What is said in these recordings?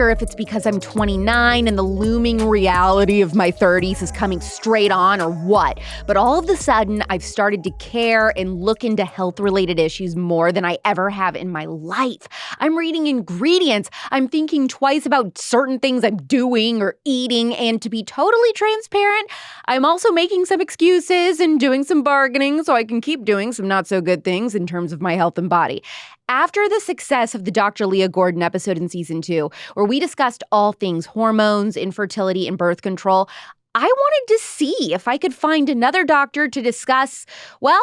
sure if it's because I'm 29 and the looming reality of my 30s is coming straight on or what, but all of a sudden I've started to care and look into health-related issues more than I ever have in my life. I'm reading ingredients. I'm thinking twice about certain things I'm doing or eating, and to be totally transparent, I'm also making some excuses and doing some bargaining so I can keep doing some not so good things in terms of my health and body. After the success of the Dr. Leah Gordon episode in season 2, where we discussed all things hormones, infertility, and birth control, I wanted to see if I could find another doctor to discuss, well,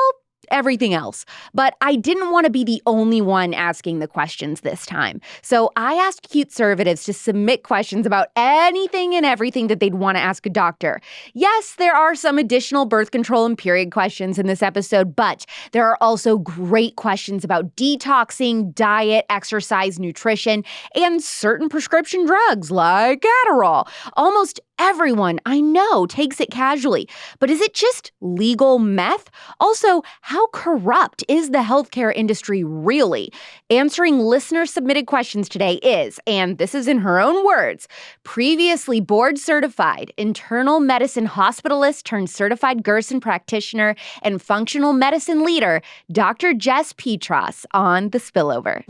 everything else. But I didn't want to be the only one asking the questions this time. So I asked Cute Conservatives to submit questions about anything and everything that they'd want to ask a doctor. Yes, there are some additional birth control and period questions in this episode, but there are also great questions about detoxing, diet, exercise, nutrition, and certain prescription drugs like Adderall. Almost everyone I know takes it casually. But is it just legal meth? Also, how corrupt is the healthcare industry really? Answering listener-submitted questions today is, and this is in her own words, previously board-certified internal medicine hospitalist turned certified Gerson practitioner and functional medicine leader, Dr. Jess Peatross on The Spillover.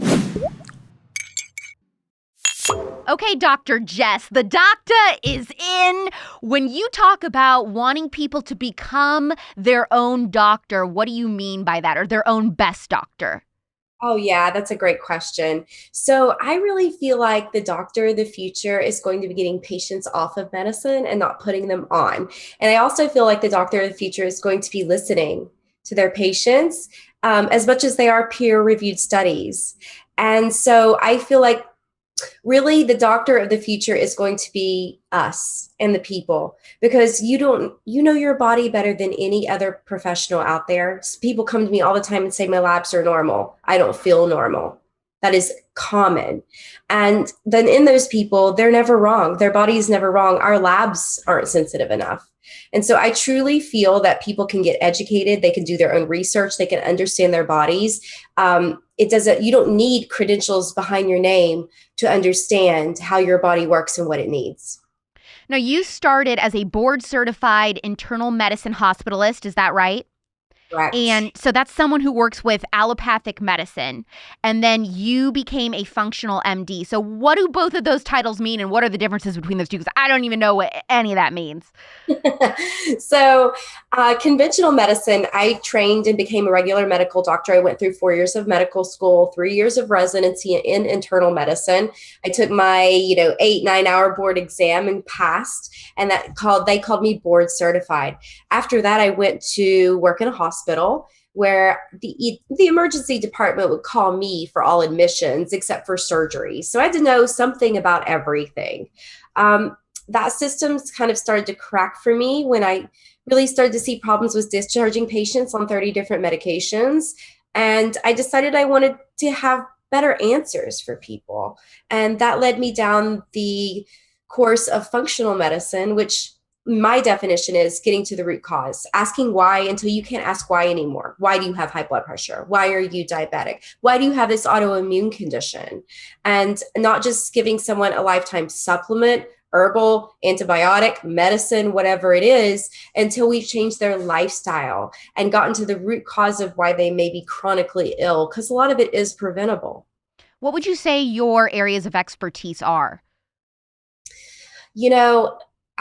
Okay, Dr. Jess, the doctor is in. When you talk about wanting people to become their own doctor, what do you mean by that, or their own best doctor? Oh, yeah, that's a great question. So I really feel like the doctor of the future is going to be getting patients off of medicine and not putting them on. And I also feel like the doctor of the future is going to be listening to their patients as much as they are peer-reviewed studies. And so I feel like really the doctor of the future is going to be us and the people, because you know your body better than any other professional out there. People come to me all the time and say my labs are normal. I don't feel normal. That is common. And then in those people, they're never wrong. Their body is never wrong. Our labs aren't sensitive enough. And so I truly feel that people can get educated. They can do their own research. They can understand their bodies. You don't need credentials behind your name to understand how your body works and what it needs. Now, you started as a board-certified internal medicine hospitalist. Is that right? Correct. And so that's someone who works with allopathic medicine. And then you became a functional MD. So what do both of those titles mean, and what are the differences between those two? Because I don't even know what any of that means. So conventional medicine, I trained and became a regular medical doctor. I went through 4 years of medical school, 3 years of residency in internal medicine. I took my 8-9 hour board exam and passed, and they called me board certified. After that, I went to work in a hospital where the emergency department would call me for all admissions except for surgery. So I had to know something about everything. That system's kind of started to crack for me when I really started to see problems with discharging patients on 30 different medications. And I decided I wanted to have better answers for people. And that led me down the course of functional medicine, which my definition is getting to the root cause, asking why until you can't ask why anymore. Why do you have high blood pressure? Why are you diabetic? Why do you have this autoimmune condition? And not just giving someone a lifetime supplement, herbal, antibiotic, medicine, whatever it is, until we've changed their lifestyle and gotten to the root cause of why they may be chronically ill, because a lot of it is preventable. What would you say your areas of expertise are?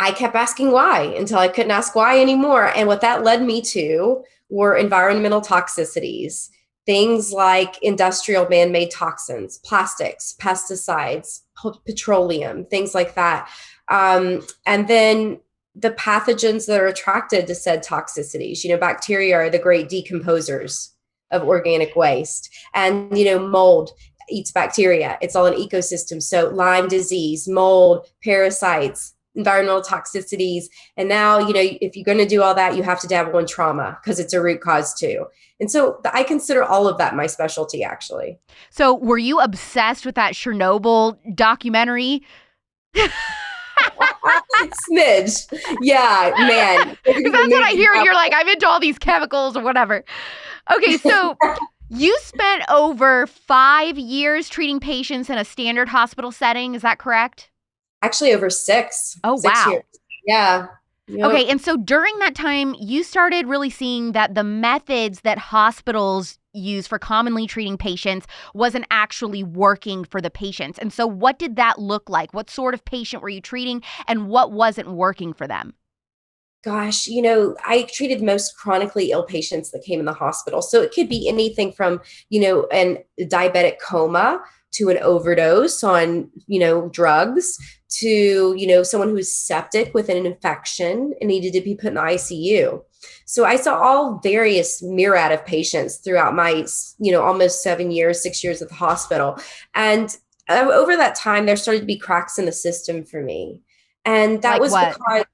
I kept asking why until I couldn't ask why anymore. And what that led me to were environmental toxicities, things like industrial man-made toxins, plastics, pesticides, petroleum, things like that. And then the pathogens that are attracted to said toxicities. Bacteria are the great decomposers of organic waste. And, mold eats bacteria. It's all an ecosystem. So Lyme disease, mold, parasites, environmental toxicities. And now, if you're going to do all that, you have to dabble in trauma because it's a root cause too. And so I consider all of that my specialty, actually. So were you obsessed with that Chernobyl documentary? Smidge. Yeah, man. Because that's what I hear. You're like, I'm into all these chemicals or whatever. Okay, so You spent over 5 years treating patients in a standard hospital setting. Is that correct? Actually, over six, Oh, 6 years. wow. Yeah. Yep. Okay, and so during that time, you started really seeing that the methods that hospitals use for commonly treating patients wasn't actually working for the patients. And so what did that look like? What sort of patient were you treating and what wasn't working for them? Gosh, I treated most chronically ill patients that came in the hospital. So it could be anything from, an diabetic coma to an overdose on, drugs to, someone who's septic with an infection and needed to be put in the ICU. So I saw all various myriad of patients throughout my, almost 7 years, 6 years at the hospital. And over that time, there started to be cracks in the system for me. And that Like was what? because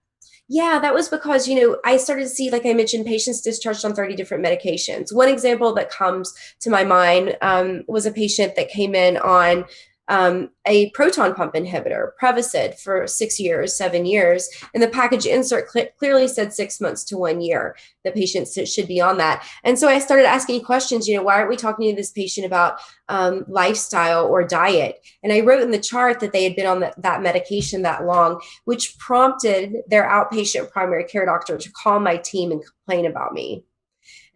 yeah, that was because, I started to see, like I mentioned, patients discharged on 30 different medications. One example that comes to my mind was a patient that came in on a proton pump inhibitor, Prevacid, for 6 years, 7 years. And the package insert clearly said 6 months to 1 year. The patient should be on that. And so I started asking questions, why aren't we talking to this patient about lifestyle or diet? And I wrote in the chart that they had been on that medication that long, which prompted their outpatient primary care doctor to call my team and complain about me.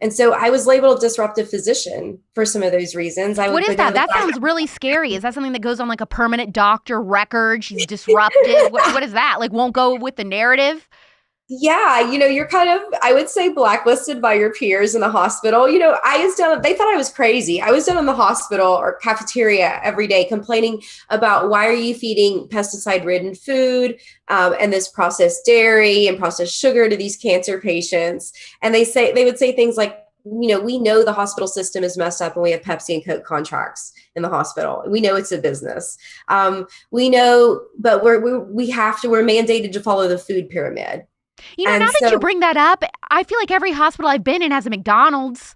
And so I was labeled a disruptive physician for some of those reasons. I What would is go to that? the That sounds really scary. Is that something that goes on like a permanent doctor record? She's disruptive. What is that? Like won't go with the narrative? yeah, you're kind of, I would say, blacklisted by your peers in the hospital. They thought I was crazy. I was down in the hospital or cafeteria every day complaining about why are you feeding pesticide ridden food and this processed dairy and processed sugar to these cancer patients. And they would say things like, we know the hospital system is messed up and we have Pepsi and Coke contracts in the hospital. We know it's a business. We know, but we're mandated to follow the food pyramid. Now And that you so, bring that up, I feel like every hospital I've been in has a McDonald's.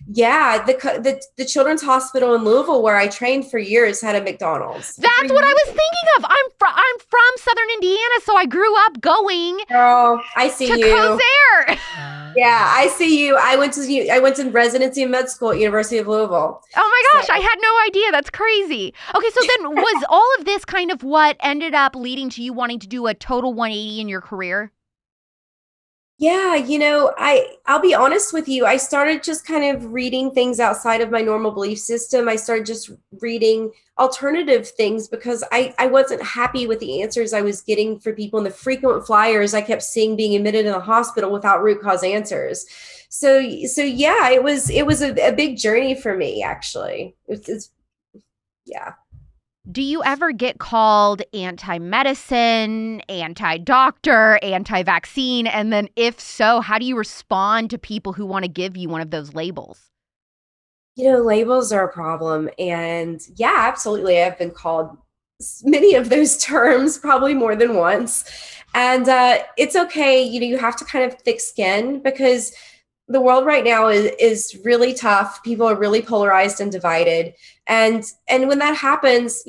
yeah, the Children's Hospital in Louisville, where I trained for years, had a McDonald's. That's what I was thinking of. I'm from Southern Indiana, so I grew up going Girl, I to see you. Kosare. Yeah, I see you. I went to residency and med school at University of Louisville. Oh my So gosh, I had no idea. That's crazy. Okay, so then was all of this kind of what ended up leading to you wanting to do a total 180 in your career? yeah, I'll be honest with you. I started just kind of reading things outside of my normal belief system. I started just reading alternative things because I wasn't happy with the answers I was getting for people and the frequent flyers I kept seeing being admitted in the hospital without root cause answers. So yeah, it was a big journey for me, actually. Yeah. Do you ever get called anti-medicine, anti-doctor, anti-vaccine? And then if so, how do you respond to people who want to give you one of those labels? Labels are a problem. And yeah, absolutely. I've been called many of those terms, probably more than once. And it's okay. You have to kind of thick skin because the world right now is really tough. People are really polarized and divided. And when that happens,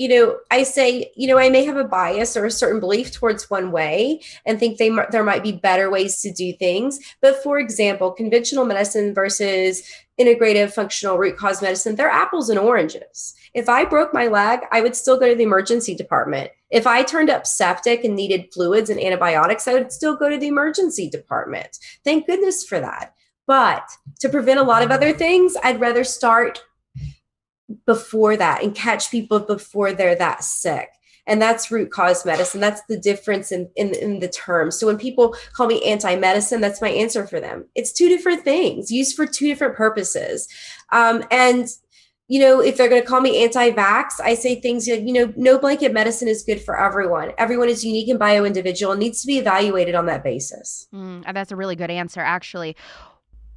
I say, I may have a bias or a certain belief towards one way and think there might be better ways to do things. But for example, conventional medicine versus integrative functional root cause medicine, they're apples and oranges. If I broke my leg, I would still go to the emergency department. If I turned up septic and needed fluids and antibiotics, I would still go to the emergency department. Thank goodness for that. But to prevent a lot of other things, I'd rather start before that and catch people before they're that sick. And that's root cause medicine. That's the difference in the terms. So when people call me anti-medicine, that's my answer for them. It's two different things used for two different purposes. And if they're going to call me anti-vax, I say things like, no blanket medicine is good for everyone. Everyone is unique and bio-individual and needs to be evaluated on that basis. That's a really good answer, actually.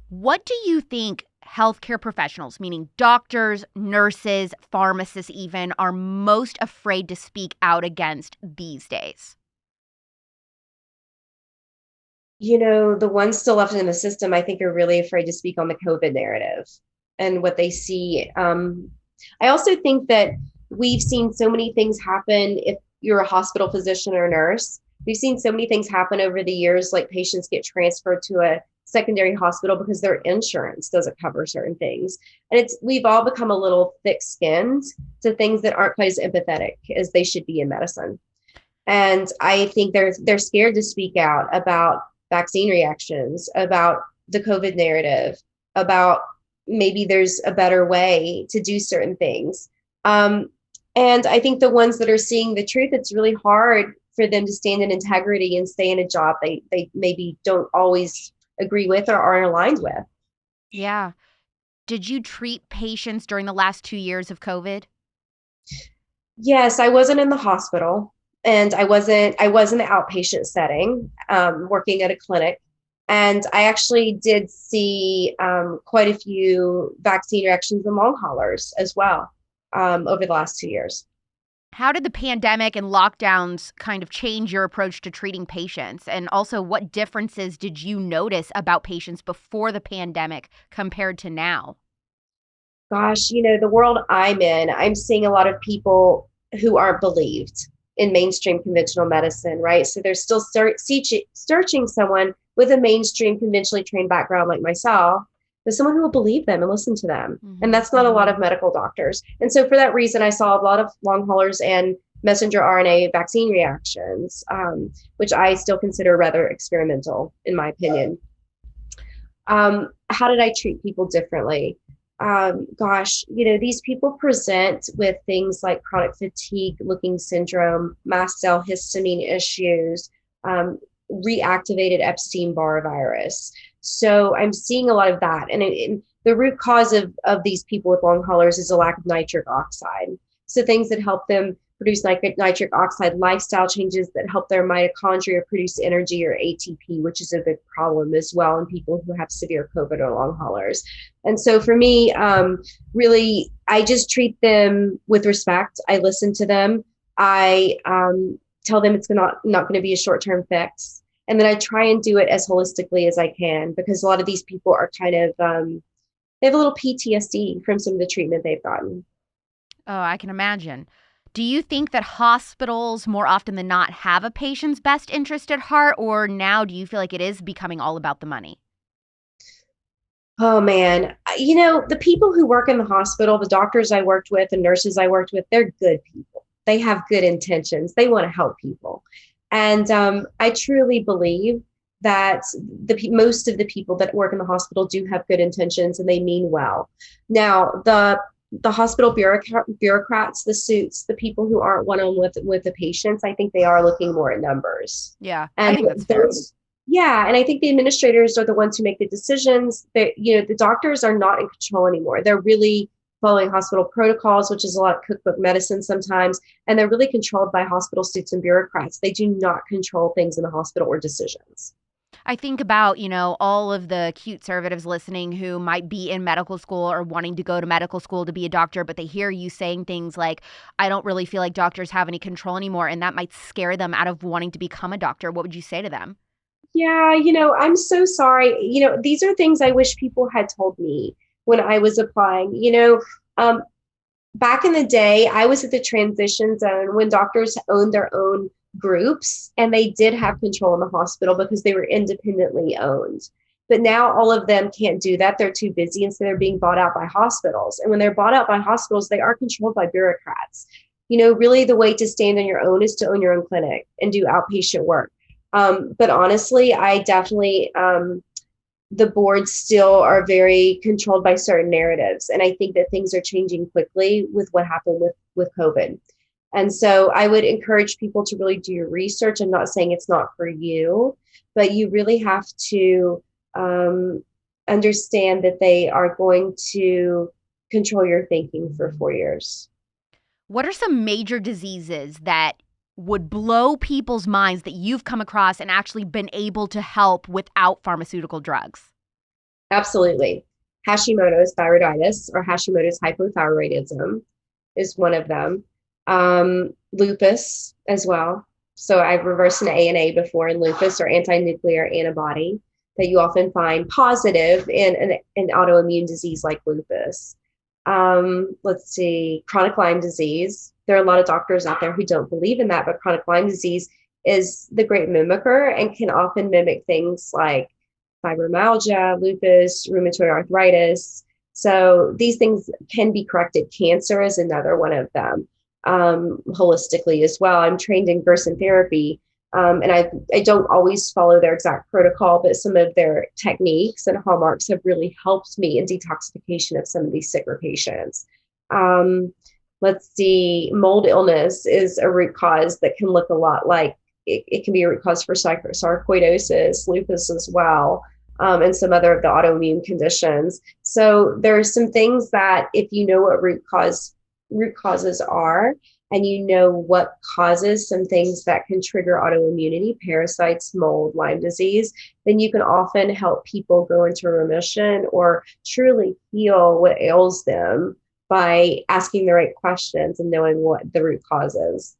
What do you think healthcare professionals, meaning doctors, nurses, pharmacists even, are most afraid to speak out against these days? The ones still left in the system, I think, are really afraid to speak on the COVID narrative and what they see. I also think that we've seen so many things happen. If you're a hospital physician or nurse, we've seen so many things happen over the years, like patients get transferred to a secondary hospital because their insurance doesn't cover certain things. And we've all become a little thick-skinned to things that aren't quite as empathetic as they should be in medicine. And I think they're scared to speak out about vaccine reactions, about the COVID narrative, about maybe there's a better way to do certain things. And I think the ones that are seeing the truth, it's really hard for them to stand in integrity and stay in a job they maybe don't always agree with or are aligned with. Yeah. Did you treat patients during the last 2 years of COVID? Yes, I wasn't in the hospital, and I was in the outpatient setting, working at a clinic. And I actually did see quite a few vaccine reactions in long haulers as well over the last 2 years. How did the pandemic and lockdowns kind of change your approach to treating patients? And also, what differences did you notice about patients before the pandemic compared to now? Gosh, the world I'm in, I'm seeing a lot of people who aren't believed in mainstream conventional medicine, right? So they're still searching someone with a mainstream conventionally trained background like myself, but someone who will believe them and listen to them. Mhm. And that's not a lot of medical doctors. And so for that reason, I saw a lot of long haulers and messenger RNA vaccine reactions, which I still consider rather experimental, in my opinion. How did I treat people differently? Gosh, these people present with things like chronic fatigue looking syndrome, mast cell histamine issues, reactivated Epstein-Barr virus. So I'm seeing a lot of that. And the root cause of these people with long haulers is a lack of nitric oxide. So things that help them produce nitric oxide, lifestyle changes that help their mitochondria produce energy, or ATP, which is a big problem as well in people who have severe COVID or long haulers. And so for me, really, I just treat them with respect. I listen to them. I tell them it's not going to be a short-term fix. And then I try and do it as holistically as I can, because a lot of these people are kind of, they have a little PTSD from some of the treatment they've gotten. Oh, I can imagine. Do you think that hospitals more often than not have a patient's best interest at heart, or now do you feel like it is becoming all about the money? Oh man, the people who work in the hospital, the doctors I worked with, the nurses I worked with, they're good people. They have good intentions. They want to help people. And I truly believe that most of the people that work in the hospital do have good intentions and they mean well. Now, the hospital bureaucrats, the suits, the people who aren't one-on-one with the patients, I think they are looking more at numbers. Yeah, And I think that's fair. yeah, and I think the administrators are the ones who make the decisions. That the doctors are not in control anymore. They're really following hospital protocols, which is a lot of cookbook medicine sometimes, and they're really controlled by hospital suits and bureaucrats. They do not control things in the hospital or decisions. I think about, all of the cute conservatives listening who might be in medical school or wanting to go to medical school to be a doctor, but they hear you saying things like, I don't really feel like doctors have any control anymore, and that might scare them out of wanting to become a doctor. What would you say to them? Yeah, I'm so sorry. These are things I wish people had told me when I was applying. Back in the day, I was at the transition zone when doctors owned their own groups, and they did have control in the hospital because they were independently owned. But now all of them can't do that. They're too busy, and so they're being bought out by hospitals. And when they're bought out by hospitals, they are controlled by bureaucrats. Really the way to stand on your own is to own your own clinic and do outpatient work. But honestly, I definitely, the boards still are very controlled by certain narratives. And I think that things are changing quickly with what happened with COVID. And so I would encourage people to really do your research. I'm not saying it's not for you, but you really have to understand that they are going to control your thinking for 4 years. What are some major diseases that would blow people's minds that you've come across and actually been able to help without pharmaceutical drugs? Absolutely. Hashimoto's thyroiditis, or Hashimoto's hypothyroidism, is one of them. Lupus as well. So I've reversed an ANA before in lupus, or anti-nuclear antibody, that you often find positive in an autoimmune disease like lupus. Let's see, chronic Lyme disease. There are a lot of doctors out there who don't believe in that, but chronic Lyme disease is the great mimicker and can often mimic things like fibromyalgia, lupus, rheumatoid arthritis. So these things can be corrected. Cancer is another one of them, holistically as well. I'm trained in Gerson therapy, and I don't always follow their exact protocol, but some of their techniques and hallmarks have really helped me in detoxification of some of these sicker patients. Um, let's see, mold illness is a root cause that can look a lot like it can be a root cause for sarcoidosis, lupus as well, and some other of the autoimmune conditions. So there are some things that if you know what root causes are, and you know what causes some things that can trigger autoimmunity, parasites, mold, Lyme disease, then you can often help people go into remission or truly heal what ails them by asking the right questions and knowing what the root cause is.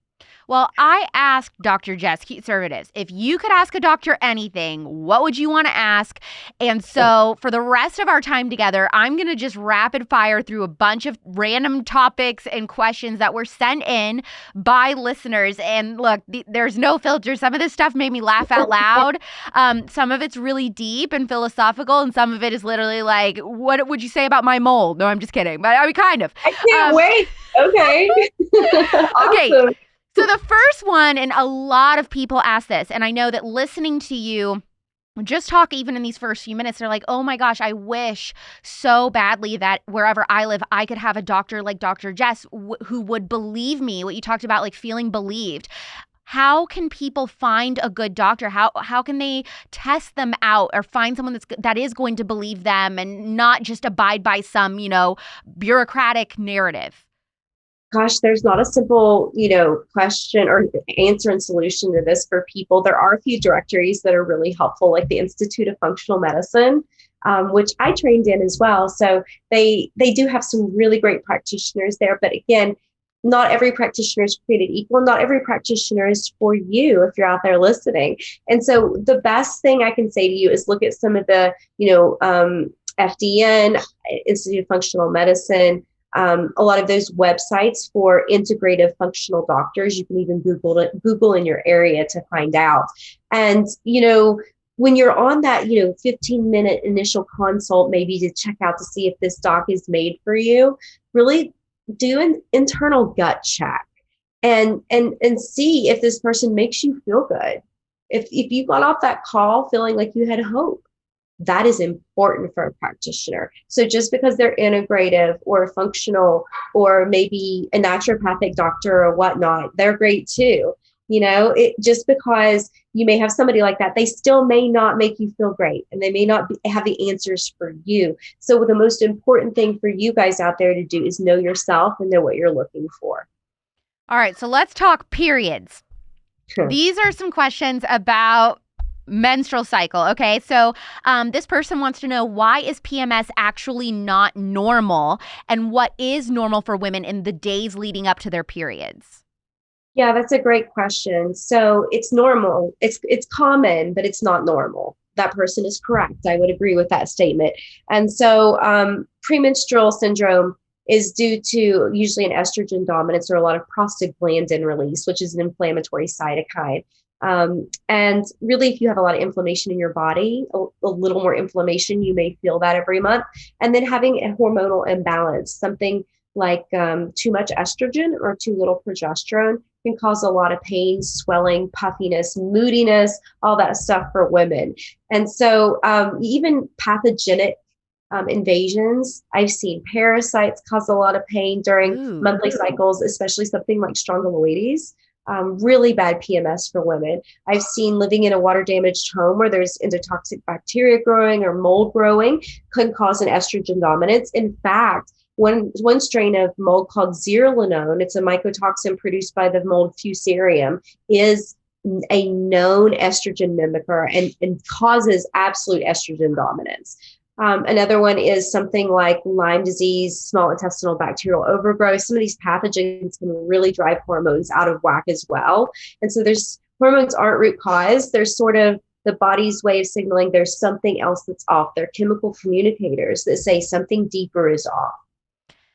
Well, I asked Dr. Jess Peatross, if you could ask a doctor anything, what would you want to ask? And so for the rest of our time together, I'm going to just rapid fire through a bunch of random topics and questions that were sent in by listeners. And look, there's no filter. Some of this stuff made me laugh out loud. Some of it's really deep and philosophical, and some of it is literally like, what would you say about my mold? No, I'm just kidding. But I mean, kind of. I can't wait. Okay. Okay. Awesome. So the first one, and a lot of people ask this, and I know that listening to you just talk even in these first few minutes, they're like, oh my gosh, I wish so badly that wherever I live, I could have a doctor like Dr. Jess who would believe me, what you talked about, like feeling believed. How can people find a good doctor? How can they test them out or find someone that is going to believe them and not just abide by some, bureaucratic narrative? Gosh, there's not a simple, question or answer and solution to this for people. There are a few directories that are really helpful, like the Institute of Functional Medicine, which I trained in as well. So they do have some really great practitioners there. But again, not every practitioner is created equal. Not every practitioner is for you if you're out there listening. And so the best thing I can say to you is look at some of the, FDN, Institute of Functional Medicine, a lot of those websites for integrative functional doctors. You can even Google in your area to find out. And, when you're on that, 15-minute initial consult, maybe to check out to see if this doc is made for you, really do an internal gut check and see if this person makes you feel good. If you got off that call feeling like you had hope, that is important for a practitioner. So just because they're integrative or functional or maybe a naturopathic doctor or whatnot, they're great too. Just because you may have somebody like that, they still may not make you feel great and they may not have the answers for you. So the most important thing for you guys out there to do is know yourself and know what you're looking for. All right, so let's talk periods. Sure. These are some questions about menstrual cycle. Okay, so this person wants to know, why is PMS actually not normal, and what is normal for women in the days leading up to their periods? Yeah, that's a great question. So it's normal. It's common, but it's not normal. That person is correct. I would agree with that statement. And so premenstrual syndrome is due to usually an estrogen dominance or a lot of prostaglandin release, which is an inflammatory cytokine. And really, if you have a lot of inflammation in your body, a little more inflammation, you may feel that every month. And then having a hormonal imbalance, something like too much estrogen or too little progesterone, can cause a lot of pain, swelling, puffiness, moodiness, all that stuff for women. And so even pathogenic invasions, I've seen parasites cause a lot of pain during monthly cycles, especially something like strongyloides. Really bad PMS for women. I've seen living in a water damaged home where there's endotoxic bacteria growing or mold growing could cause an estrogen dominance. In fact, one strain of mold called zearalenone, it's a mycotoxin produced by the mold Fusarium, is a known estrogen mimicker and causes absolute estrogen dominance. Another one is something like Lyme disease, small intestinal bacterial overgrowth. Some of these pathogens can really drive hormones out of whack as well. And so hormones aren't root cause. They're sort of the body's way of signaling there's something else that's off. They're chemical communicators that say something deeper is off.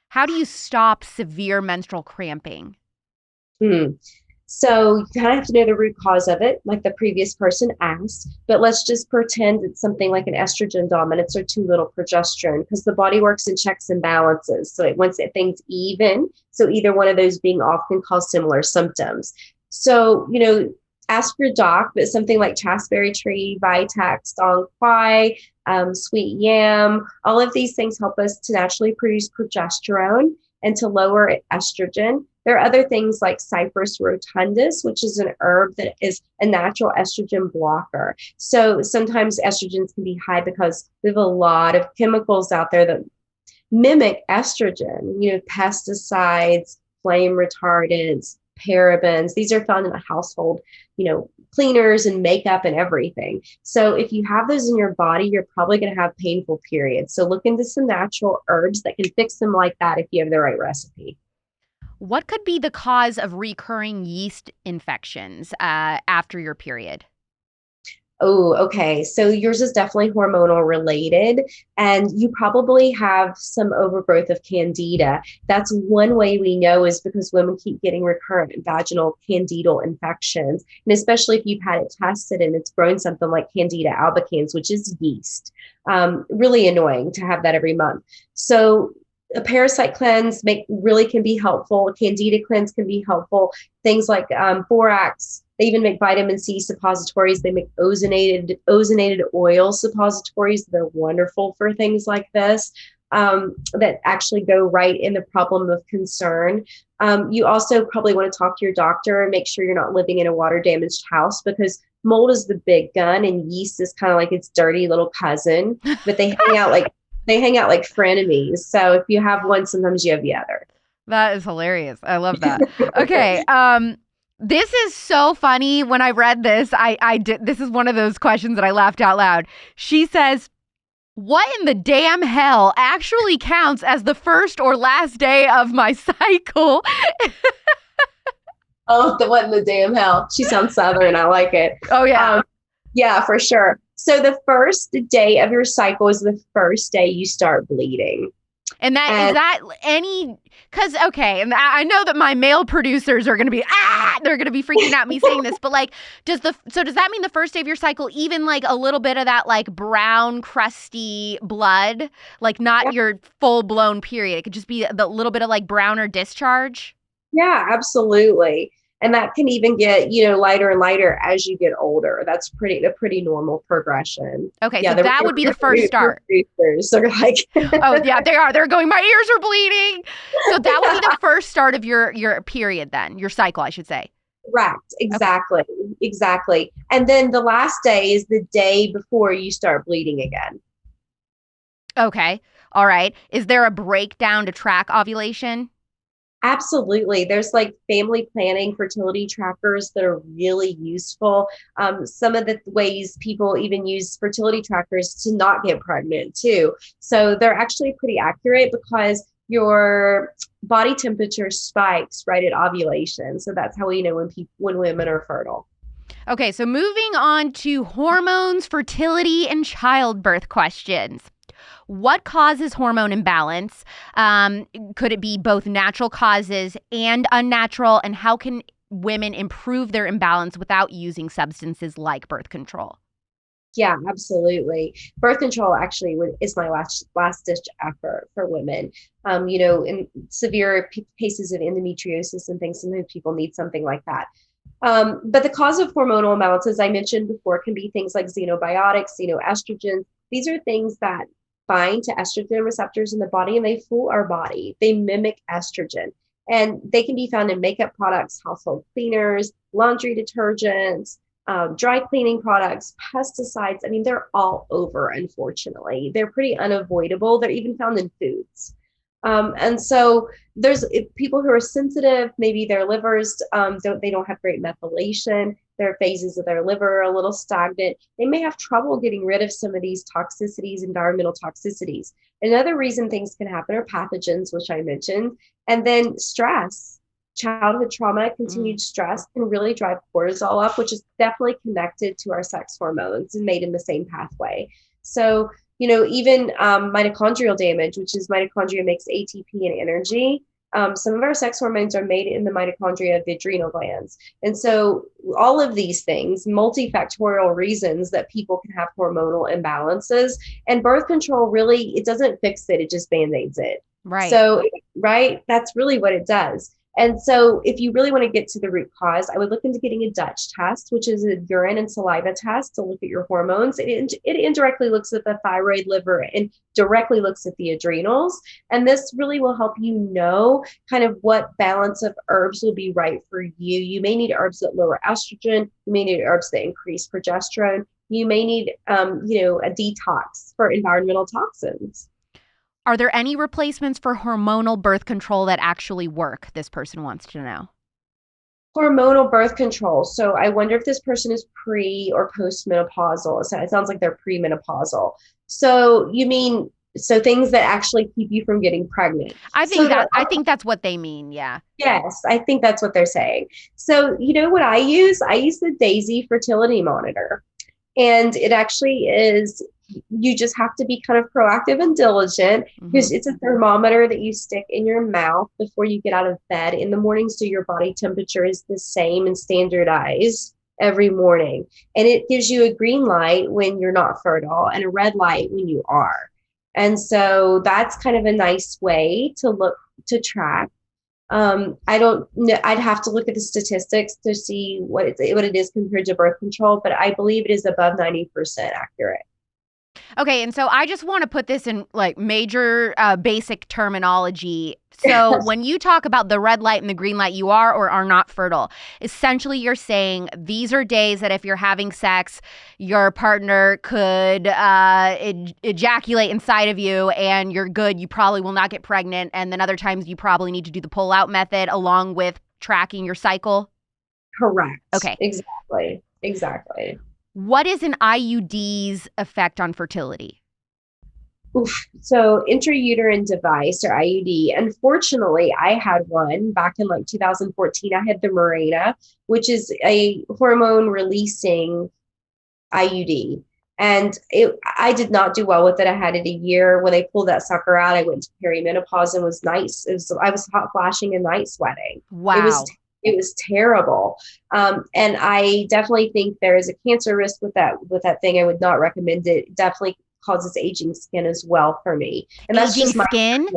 How do you stop severe menstrual cramping? So you kind of have to know the root cause of it, like the previous person asked. But let's just pretend it's something like an estrogen dominance or too little progesterone, because the body works in checks and balances. So it wants things even. So either one of those being off can cause similar symptoms. So, ask your doc, but something like chasteberry tree, Vitex, dong quai, sweet yam, all of these things help us to naturally produce progesterone and to lower estrogen. There are other things like Cypress rotundus, which is an herb that is a natural estrogen blocker. So sometimes estrogens can be high because we have a lot of chemicals out there that mimic estrogen, pesticides, flame retardants, parabens. These are found in the household, cleaners and makeup and everything. So if you have those in your body, you're probably going to have painful periods. So look into some natural herbs that can fix them like that if you have the right recipe. What could be the cause of recurring yeast infections after your period? Oh, okay. So yours is definitely hormonal related, and you probably have some overgrowth of candida. That's one way we know, is because women keep getting recurrent vaginal candidal infections. And especially if you've had it tested and it's grown something like Candida albicans, which is yeast. Really annoying to have that every month. So a parasite cleanse really can be helpful. A candida cleanse can be helpful. Things like borax. They even make vitamin C suppositories. They make ozonated oil suppositories. They're wonderful for things like this, that actually go right in the problem of concern. You also probably want to talk to your doctor and make sure you're not living in a water damaged house, because mold is the big gun and yeast is kind of like its dirty little cousin, but they hang out like frenemies. So if you have one, sometimes you have the other. That is hilarious. I love that. Okay. This is so funny. When I read this, I did. This is one of those questions that I laughed out loud. She says, "What in the damn hell actually counts as the first or last day of my cycle?" Oh, what in the damn hell? She sounds Southern. I like it. Oh yeah. Yeah, for sure. So the first day of your cycle is the first day you start bleeding. And is that any, because, okay, and I know that my male producers are going to be, they're going to be freaking out me saying this, but like, does that mean the first day of your cycle, even like a little bit of that like brown, crusty blood, like not your full blown period? It could just be the little bit of like browner discharge? Yeah, absolutely. And that can even get, lighter and lighter as you get older. That's a pretty normal progression. Okay, yeah, so that would be the first start. They're like, oh yeah, they are. They're going, my ears are bleeding. So that would be the first start of your period then, your cycle, I should say. Correct. Exactly. Okay. Exactly. And then the last day is the day before you start bleeding again. Okay. All right. Is there a breakdown to track ovulation? Absolutely. There's like family planning fertility trackers that are really useful. Some of the ways people even use fertility trackers to not get pregnant too. So they're actually pretty accurate because your body temperature spikes right at ovulation. So that's how we know when women are fertile. Okay, so moving on to hormones, fertility, and childbirth questions. What causes hormone imbalance? Could it be both natural causes and unnatural? And how can women improve their imbalance without using substances like birth control? Yeah, absolutely. Birth control actually is my last ditch effort for women. In severe cases of endometriosis and things, sometimes people need something like that. But the cause of hormonal imbalance, as I mentioned before, can be things like xenobiotics, xenoestrogens. These are things that bind to estrogen receptors in the body, and they fool our body. They mimic estrogen, and they can be found in makeup products, household cleaners, laundry detergents, dry cleaning products, pesticides. I mean, they're all over, unfortunately. They're pretty unavoidable. They're even found in foods. And so there's people who are sensitive, maybe their livers don't have great methylation. Their phases of their liver are a little stagnant. They may have trouble getting rid of some of these toxicities, environmental toxicities. Another reason things can happen are pathogens, which I mentioned, and then stress. Childhood trauma, continued stress can really drive cortisol up, which is definitely connected to our sex hormones and made in the same pathway. So, even mitochondrial damage, which is mitochondria makes ATP and energy. some of our sex hormones are made in the mitochondria of the adrenal glands. And so all of these things, multifactorial reasons that people can have hormonal imbalances, and birth control really, it doesn't fix it, it just band-aids it. Right. So, right, that's really what it does. And so if you really want to get to the root cause, I would look into getting a Dutch test, which is a urine and saliva test to look at your hormones. It indirectly looks at the thyroid, liver, and directly looks at the adrenals. And this really will help you know kind of what balance of herbs will be right for you. You may need herbs that lower estrogen. You may need herbs that increase progesterone. You may need, a detox for environmental toxins. Are there any replacements for hormonal birth control that actually work? This person wants to know. Hormonal birth control. So I wonder if this person is pre or postmenopausal. So it sounds like they're premenopausal. So you mean things that actually keep you from getting pregnant? I think that's what they mean. Yeah. Yes, I think that's what they're saying. So you know what I use? I use the Daisy fertility monitor. And it actually is, you just have to be kind of proactive and diligent because it's a thermometer that you stick in your mouth before you get out of bed in the morning. So your body temperature is the same and standardized every morning. And it gives you a green light when you're not fertile and a red light when you are. And so that's kind of a nice way to track. I don't know. I'd have to look at the statistics to see what it is compared to birth control, but I believe it is above 90% accurate. Okay, and so I just want to put this in like major basic terminology. So when you talk about the red light and the green light, you are or are not fertile. Essentially, you're saying these are days that if you're having sex, your partner could ejaculate inside of you and you're good. You probably will not get pregnant. And then other times you probably need to do the pull-out method along with tracking your cycle. Correct. Okay. Exactly. What is an IUD's effect on fertility? Oof. So intrauterine device or IUD. Unfortunately, I had one back in like 2014. I had the Mirena, which is a hormone releasing IUD. And I did not do well with it. I had it a year. When they pulled that sucker out, I went to perimenopause and was nice. I was hot flashing and night sweating. Wow. It was terrible. And I definitely think there is a cancer risk with that thing. I would not recommend it. It definitely causes aging skin as well for me. And that's aging just skin?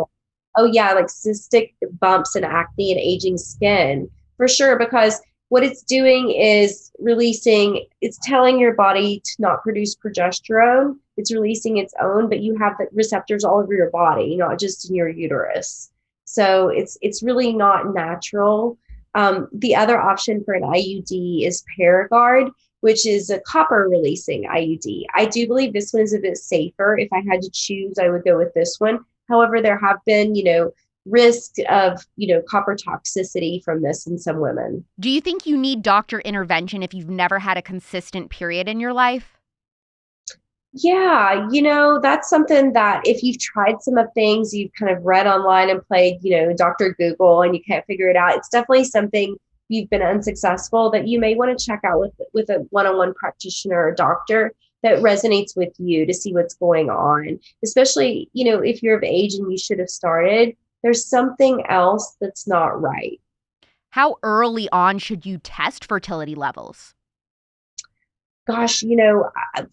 Oh yeah, like cystic bumps and acne and aging skin for sure. Because what it's doing is it's telling your body to not produce progesterone. It's releasing its own, but you have the receptors all over your body, not just in your uterus. So it's really not natural. The other option for an IUD is Paragard, which is a copper releasing IUD. I do believe this one is a bit safer. If I had to choose, I would go with this one. However, there have been, risk of, copper toxicity from this in some women. Do you think you need doctor intervention if you've never had a consistent period in your life? Yeah, that's something that if you've tried some of things, you've kind of read online and played, Dr. Google and you can't figure it out. It's definitely something you've been unsuccessful that you may want to check out with a one-on-one practitioner or doctor that resonates with you to see what's going on. Especially, if you're of age and you should have started, there's something else that's not right. How early on should you test fertility levels? Gosh,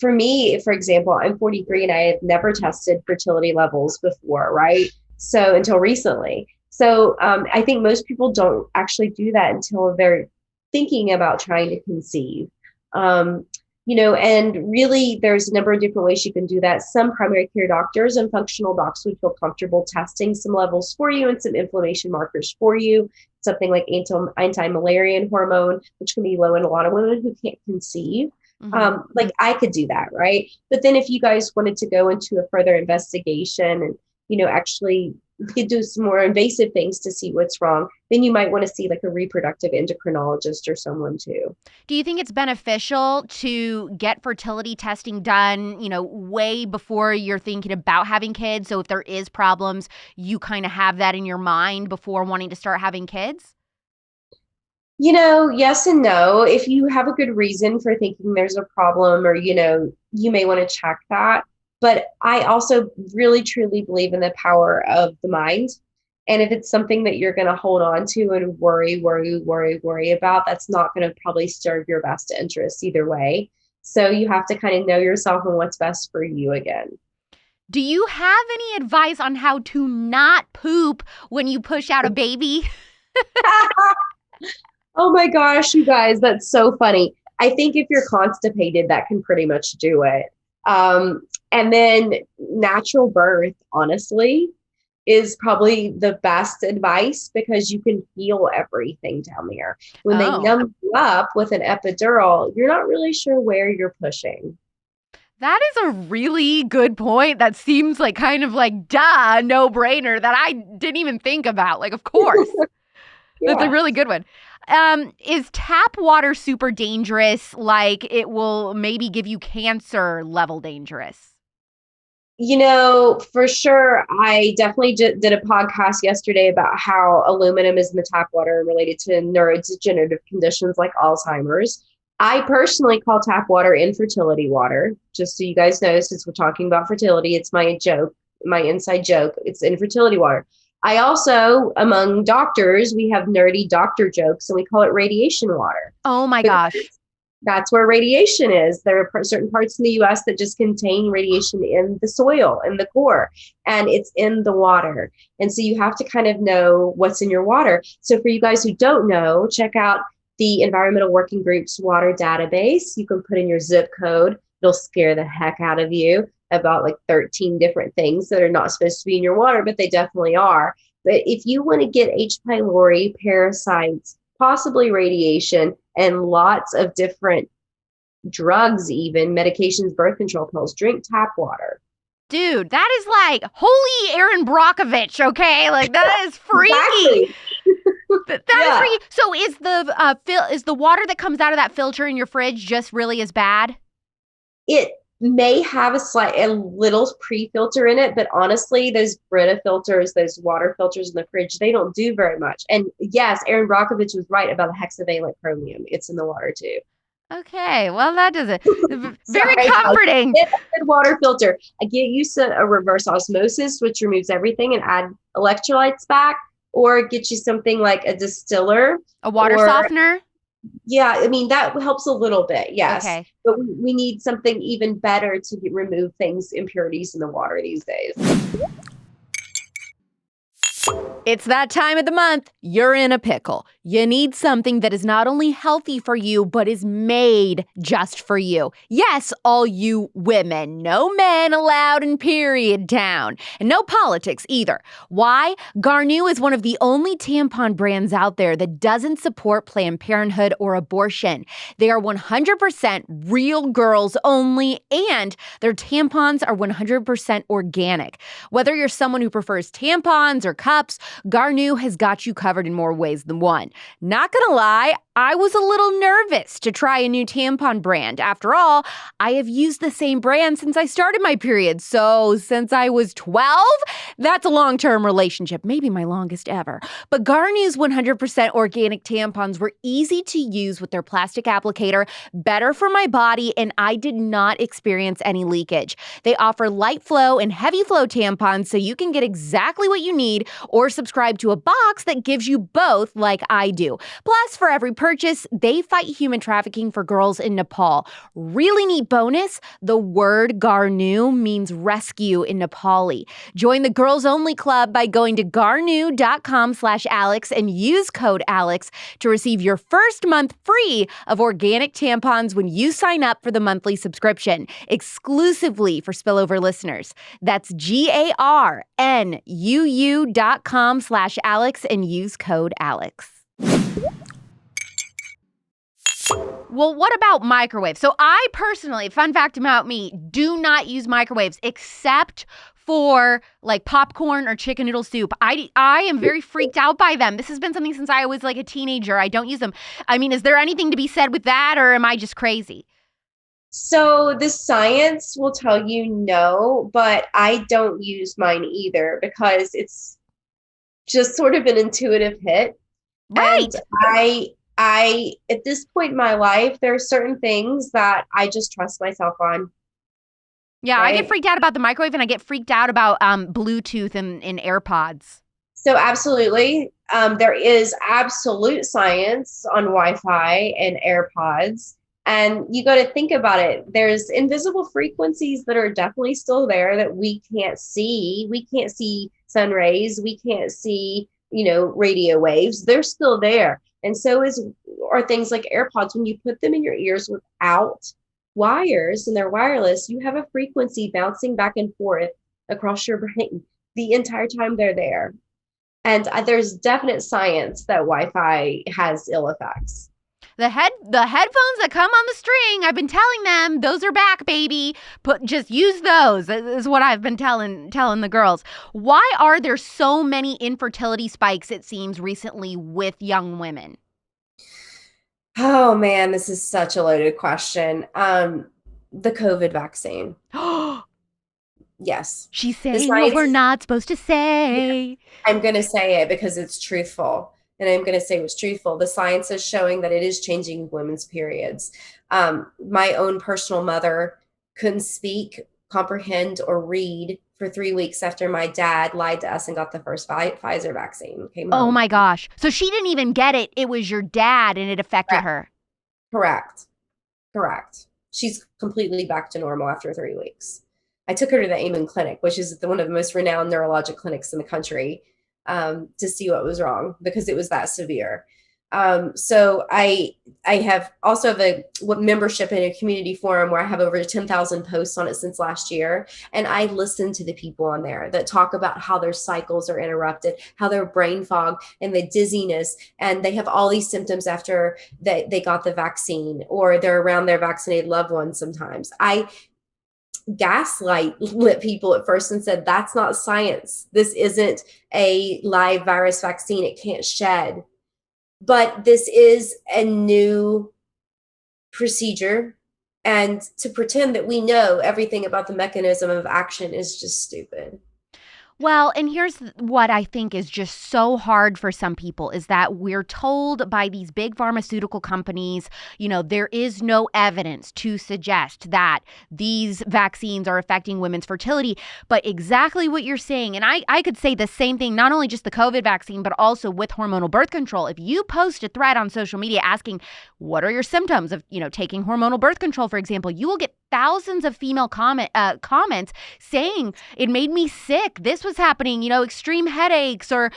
for me, for example, I'm 43 and I have never tested fertility levels before, right? So until recently. So I think most people don't actually do that until they're thinking about trying to conceive. And really there's a number of different ways you can do that. Some primary care doctors and functional docs would feel comfortable testing some levels for you and some inflammation markers for you. Something like anti-malarian hormone, which can be low in a lot of women who can't conceive. Like I could do that, right? But then if you guys wanted to go into a further investigation and, actually you could do some more invasive things to see what's wrong, then you might want to see like a reproductive endocrinologist or someone too. Do you think it's beneficial to get fertility testing done, way before you're thinking about having kids? So if there is problems, you kind of have that in your mind before wanting to start having kids? Yes and no. If you have a good reason for thinking there's a problem or, you may want to check that. But I also really, truly believe in the power of the mind. And if it's something that you're going to hold on to and worry about, that's not going to probably serve your best interest either way. So you have to kind of know yourself and what's best for you again. Do you have any advice on how to not poop when you push out a baby? Oh my gosh, you guys, that's so funny. I think if you're constipated, that can pretty much do it. And then natural birth, honestly, is probably the best advice because you can feel everything down there. When they numb you up with an epidural, you're not really sure where you're pushing. That is a really good point. That seems like kind of like, duh, no brainer that I didn't even think about. Like, of course. Yeah. That's a really good one. Is tap water super dangerous? Like it will maybe give you cancer level dangerous? For sure. I definitely did a podcast yesterday about how aluminum is in the tap water related to neurodegenerative conditions like Alzheimer's. I personally call tap water infertility water, just so you guys know, since we're talking about fertility, it's my joke, my inside joke. It's infertility water. I also, among doctors, we have nerdy doctor jokes, and we call it radiation water. Oh my gosh. That's where radiation is. There are certain parts in the US that just contain radiation in the soil, in the core, and it's in the water. And so you have to kind of know what's in your water. So for you guys who don't know, check out the Environmental Working Group's water database. You can put in your zip code. It'll scare the heck out of you about like 13 different things that are not supposed to be in your water, but they definitely are. But if you want to get H. pylori, parasites, possibly radiation, and lots of different drugs, even medications, birth control pills, drink tap water. Dude, that is like holy Aaron Brockovich, okay? Like that is freaky. Exactly. That is freaky. So is the water that comes out of that filter in your fridge just really as bad? It may have a little pre-filter in it, but honestly, those Brita filters, those water filters in the fridge, they don't do very much. And yes, Aaron Brockovich was right about the hexavalent chromium. It's in the water too. Okay, well that does it. Very comforting. Get a good water filter. I get used to a reverse osmosis, which removes everything and add electrolytes back, or get you something like a distiller, a water softener. Yeah, I mean, that helps a little bit, yes. Okay. But we need something even better to remove impurities in the water these days. It's that time of the month. You're in a pickle. You need something that is not only healthy for you, but is made just for you. Yes, all you women. No men allowed in period town. And no politics either. Why? GARNUU is one of the only tampon brands out there that doesn't support Planned Parenthood or abortion. They are 100% real girls only, and their tampons are 100% organic. Whether you're someone who prefers tampons or cups, GARNUU has got you covered in more ways than one. Not gonna lie, I was a little nervous to try a new tampon brand. After all, I have used the same brand since I started my period. So since I was 12, that's a long-term relationship, maybe my longest ever. But GARNUU's 100% organic tampons were easy to use with their plastic applicator, better for my body, and I did not experience any leakage. They offer light flow and heavy flow tampons so you can get exactly what you need or subscribe to a box that gives you both like I do. Plus, for every purchase, they fight human trafficking for girls in Nepal. Really neat bonus, the word GARNUU means rescue in Nepali. Join the Girls Only Club by going to garnuu.com/Alex and use code Alex to receive your first month free of organic tampons when you sign up for the monthly subscription, exclusively for Spillover listeners. That's garnuu.com/Alex and use code Alex. Well, what about microwaves? So I personally, fun fact about me, do not use microwaves except for like popcorn or chicken noodle soup. I am very freaked out by them. This has been something since I was like a teenager. I don't use them. I mean, is there anything to be said with that, or am I just crazy? So the science will tell you no, but I don't use mine either because it's just sort of an intuitive hit. Right. And I, at this point in my life, there are certain things that I just trust myself on. Yeah, right? I get freaked out about the microwave and I get freaked out about Bluetooth and AirPods. So absolutely. There is absolute science on Wi-Fi and AirPods. And you got to think about it. There's invisible frequencies that are definitely still there that we can't see. We can't see sun rays. We can't see, radio waves. They're still there. And so are things like AirPods. When you put them in your ears without wires and they're wireless, you have a frequency bouncing back and forth across your brain the entire time they're there. And there's definite science that Wi-Fi has ill effects. The headphones that come on the string, I've been telling them, those are back, baby. Just use those, is what I've been telling the girls. Why are there so many infertility spikes, it seems, recently with young women? Oh man, this is such a loaded question. The COVID vaccine. Yes. She's saying what we're not supposed to say. Yeah, I'm going to say it because it's truthful. And I'm going to say what's truthful. The science is showing that it is changing women's periods. My own personal mother couldn't speak, comprehend, or read for 3 weeks after my dad lied to us and got the first Pfizer vaccine. Came home. Oh my gosh. So she didn't even get it. It was your dad and it affected her. Correct. She's completely back to normal after 3 weeks. I took her to the Amen Clinic, which is one of the most renowned neurologic clinics in the country, to see what was wrong because it was that severe. So I have also a membership in a community forum where I have over 10,000 posts on it since last year. And I listen to the people on there that talk about how their cycles are interrupted, how their brain fog and the dizziness, and they have all these symptoms after they got the vaccine or they're around their vaccinated loved ones sometimes. I gaslight lit people at first and said, that's not science. This isn't a live virus vaccine. It can't shed. But this is a new procedure. And to pretend that we know everything about the mechanism of action is just stupid. Well, and here's what I think is just so hard for some people is that we're told by these big pharmaceutical companies, there is no evidence to suggest that these vaccines are affecting women's fertility. But exactly what you're saying, and I could say the same thing, not only just the COVID vaccine, but also with hormonal birth control. If you post a thread on social media asking, what are your symptoms of, taking hormonal birth control, for example, you will get thousands of female comments saying it made me sick. This was happening, extreme headaches or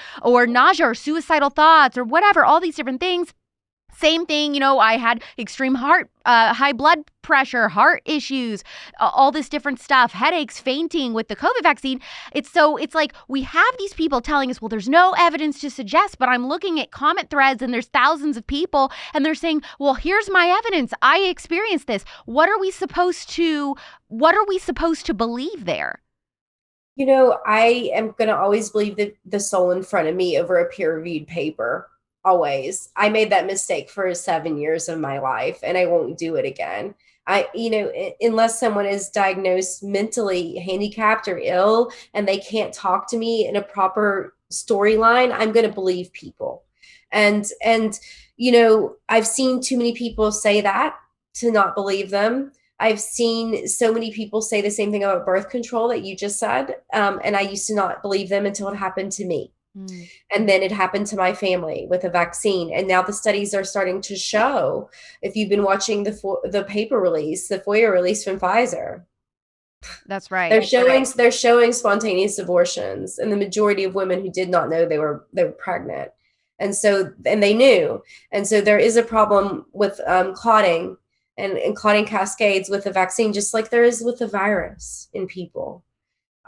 nausea or suicidal thoughts or whatever, all these different things. Same thing, I had extreme high blood pressure, heart issues, all this different stuff, headaches, fainting with the COVID vaccine. It's like we have these people telling us, well, there's no evidence to suggest, but I'm looking at comment threads and there's thousands of people and they're saying, well, here's my evidence. I experienced this. What are we supposed to believe there? I am going to always believe the soul in front of me over a peer-reviewed paper. Always. I made that mistake for 7 years of my life and I won't do it again. Unless someone is diagnosed mentally handicapped or ill and they can't talk to me in a proper storyline, I'm going to believe people. And I've seen too many people say that to not believe them. I've seen so many people say the same thing about birth control that you just said. And I used to not believe them until it happened to me. And then it happened to my family with a vaccine. And now the studies are starting to show, if you've been watching the FOIA release from Pfizer. That's right. They're showing spontaneous abortions and the majority of women who did not know they were pregnant. And they knew. And so there is a problem with clotting and clotting cascades with the vaccine, just like there is with the virus in people.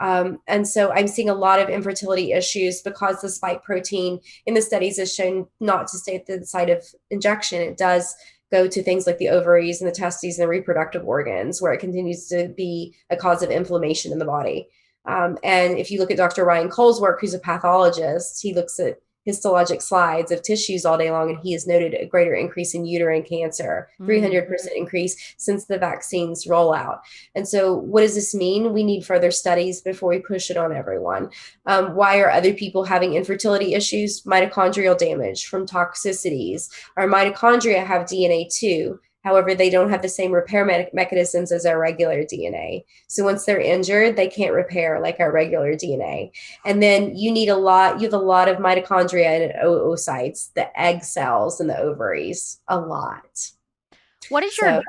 And so I'm seeing a lot of infertility issues because the spike protein in the studies is shown not to stay at the site of injection. It does go to things like the ovaries and the testes and the reproductive organs, where it continues to be a cause of inflammation in the body. And if you look at Dr. Ryan Cole's work, who's a pathologist, he looks at histologic slides of tissues all day long, and he has noted a greater increase in uterine cancer, 300% increase since the vaccine's rollout. And so what does this mean? We need further studies before we push it on everyone. Why are other people having infertility issues? Mitochondrial damage from toxicities. Our mitochondria have DNA too. However, they don't have the same repair mechanisms as our regular DNA. So once they're injured, they can't repair like our regular DNA. And then you have a lot of mitochondria and oocytes, the egg cells and the ovaries, a lot. What is So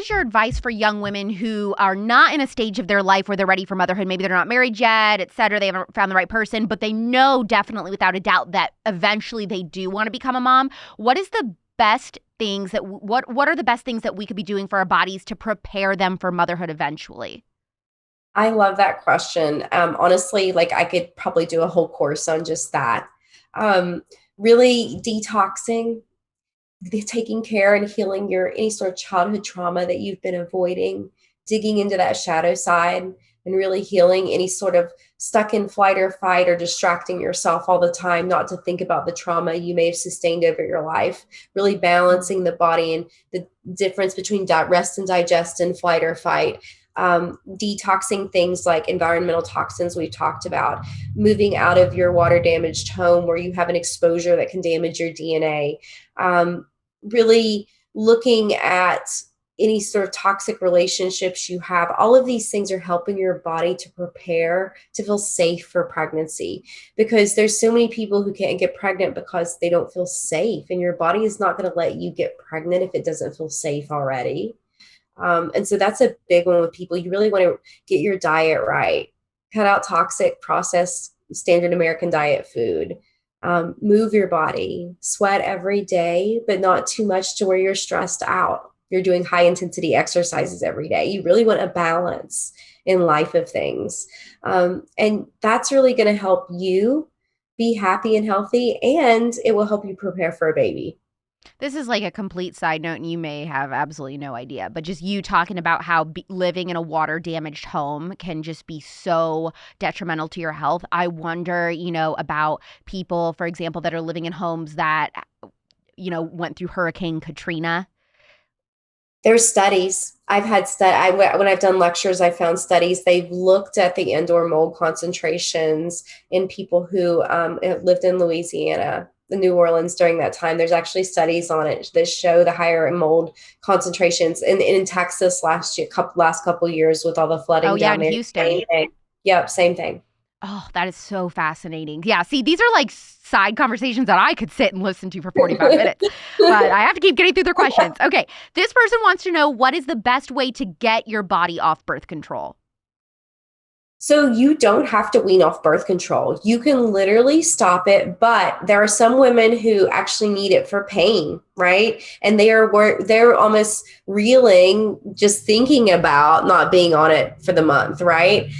your advice for young women who are not in a stage of their life where they're ready for motherhood? Maybe they're not married yet, et cetera. They haven't found the right person, but they know definitely without a doubt that eventually they do want to become a mom. What is the best things what are the best things that we could be doing for our bodies to prepare them for motherhood eventually? I love that question. Honestly, like I could probably do a whole course on just that. Really detoxing, taking care and healing your any sort of childhood trauma that you've been avoiding, digging into that shadow side and really healing any sort of stuck in flight or fight or distracting yourself all the time, not to think about the trauma you may have sustained over your life, really balancing the body and the difference between rest and digest and flight or fight. Detoxing things like environmental toxins we've talked about, moving out of your water damaged home where you have an exposure that can damage your DNA, really looking at any sort of toxic relationships you have. All of these things are helping your body to prepare to feel safe for pregnancy, because there's so many people who can't get pregnant because they don't feel safe, and your body is not going to let you get pregnant if it doesn't feel safe already. And so that's a big one with people. You really want to get your diet right, cut out toxic, processed, standard American diet food, move your body, sweat every day, but not too much to where you're stressed out. You're doing high intensity exercises every day. You really want a balance in life of things. And that's really going to help you be happy and healthy, and it will help you prepare for a baby. This is like a complete side note, and you may have absolutely no idea, but just you talking about how living in a water-damaged home can just be so detrimental to your health. I wonder, about people, for example, that are living in homes that, went through Hurricane Katrina. There's studies. When I've done lectures, I found studies. They've looked at the indoor mold concentrations in people who lived in Louisiana, the New Orleans during that time. There's actually studies on it that show the higher mold concentrations in Texas last couple years with all the flooding down there. Houston. Same thing. Yep, same thing. Oh, that is so fascinating. Yeah, see, these are like side conversations that I could sit and listen to for 45 minutes, but I have to keep getting through their questions. Okay, this person wants to know, what is the best way to get your body off birth control? So you don't have to wean off birth control. You can literally stop it, but there are some women who actually need it for pain, right? And they're almost reeling just thinking about not being on it for the month, right?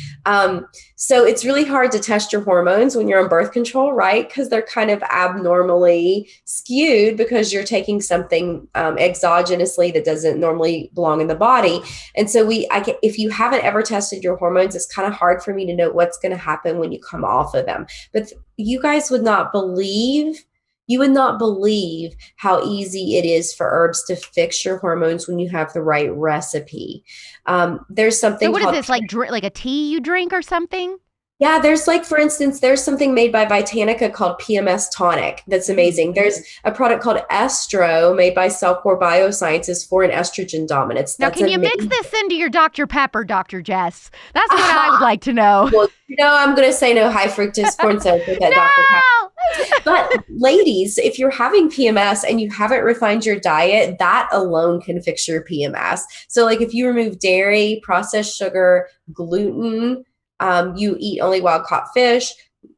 So it's really hard to test your hormones when you're on birth control, right? Because they're kind of abnormally skewed because you're taking something exogenously that doesn't normally belong in the body. And so if you haven't ever tested your hormones, it's kind of hard for me to know what's going to happen when you come off of them. But you guys would not believe how easy it is for herbs to fix your hormones when you have the right recipe. There's something. So what is this, like a tea you drink or something? Yeah, there's for instance, there's something made by Vitanica called PMS Tonic that's amazing. There's a product called Estro made by Cellcore Biosciences for an estrogen dominance. Now, can you mix this into your Dr. Pepper, Dr. Jess? That's what I would like to know. Well, I'm going to say no high fructose corn syrup with that Dr. Pepper. But ladies, if you're having PMS and you haven't refined your diet, that alone can fix your PMS. So if you remove dairy, processed sugar, gluten, you eat only wild caught fish,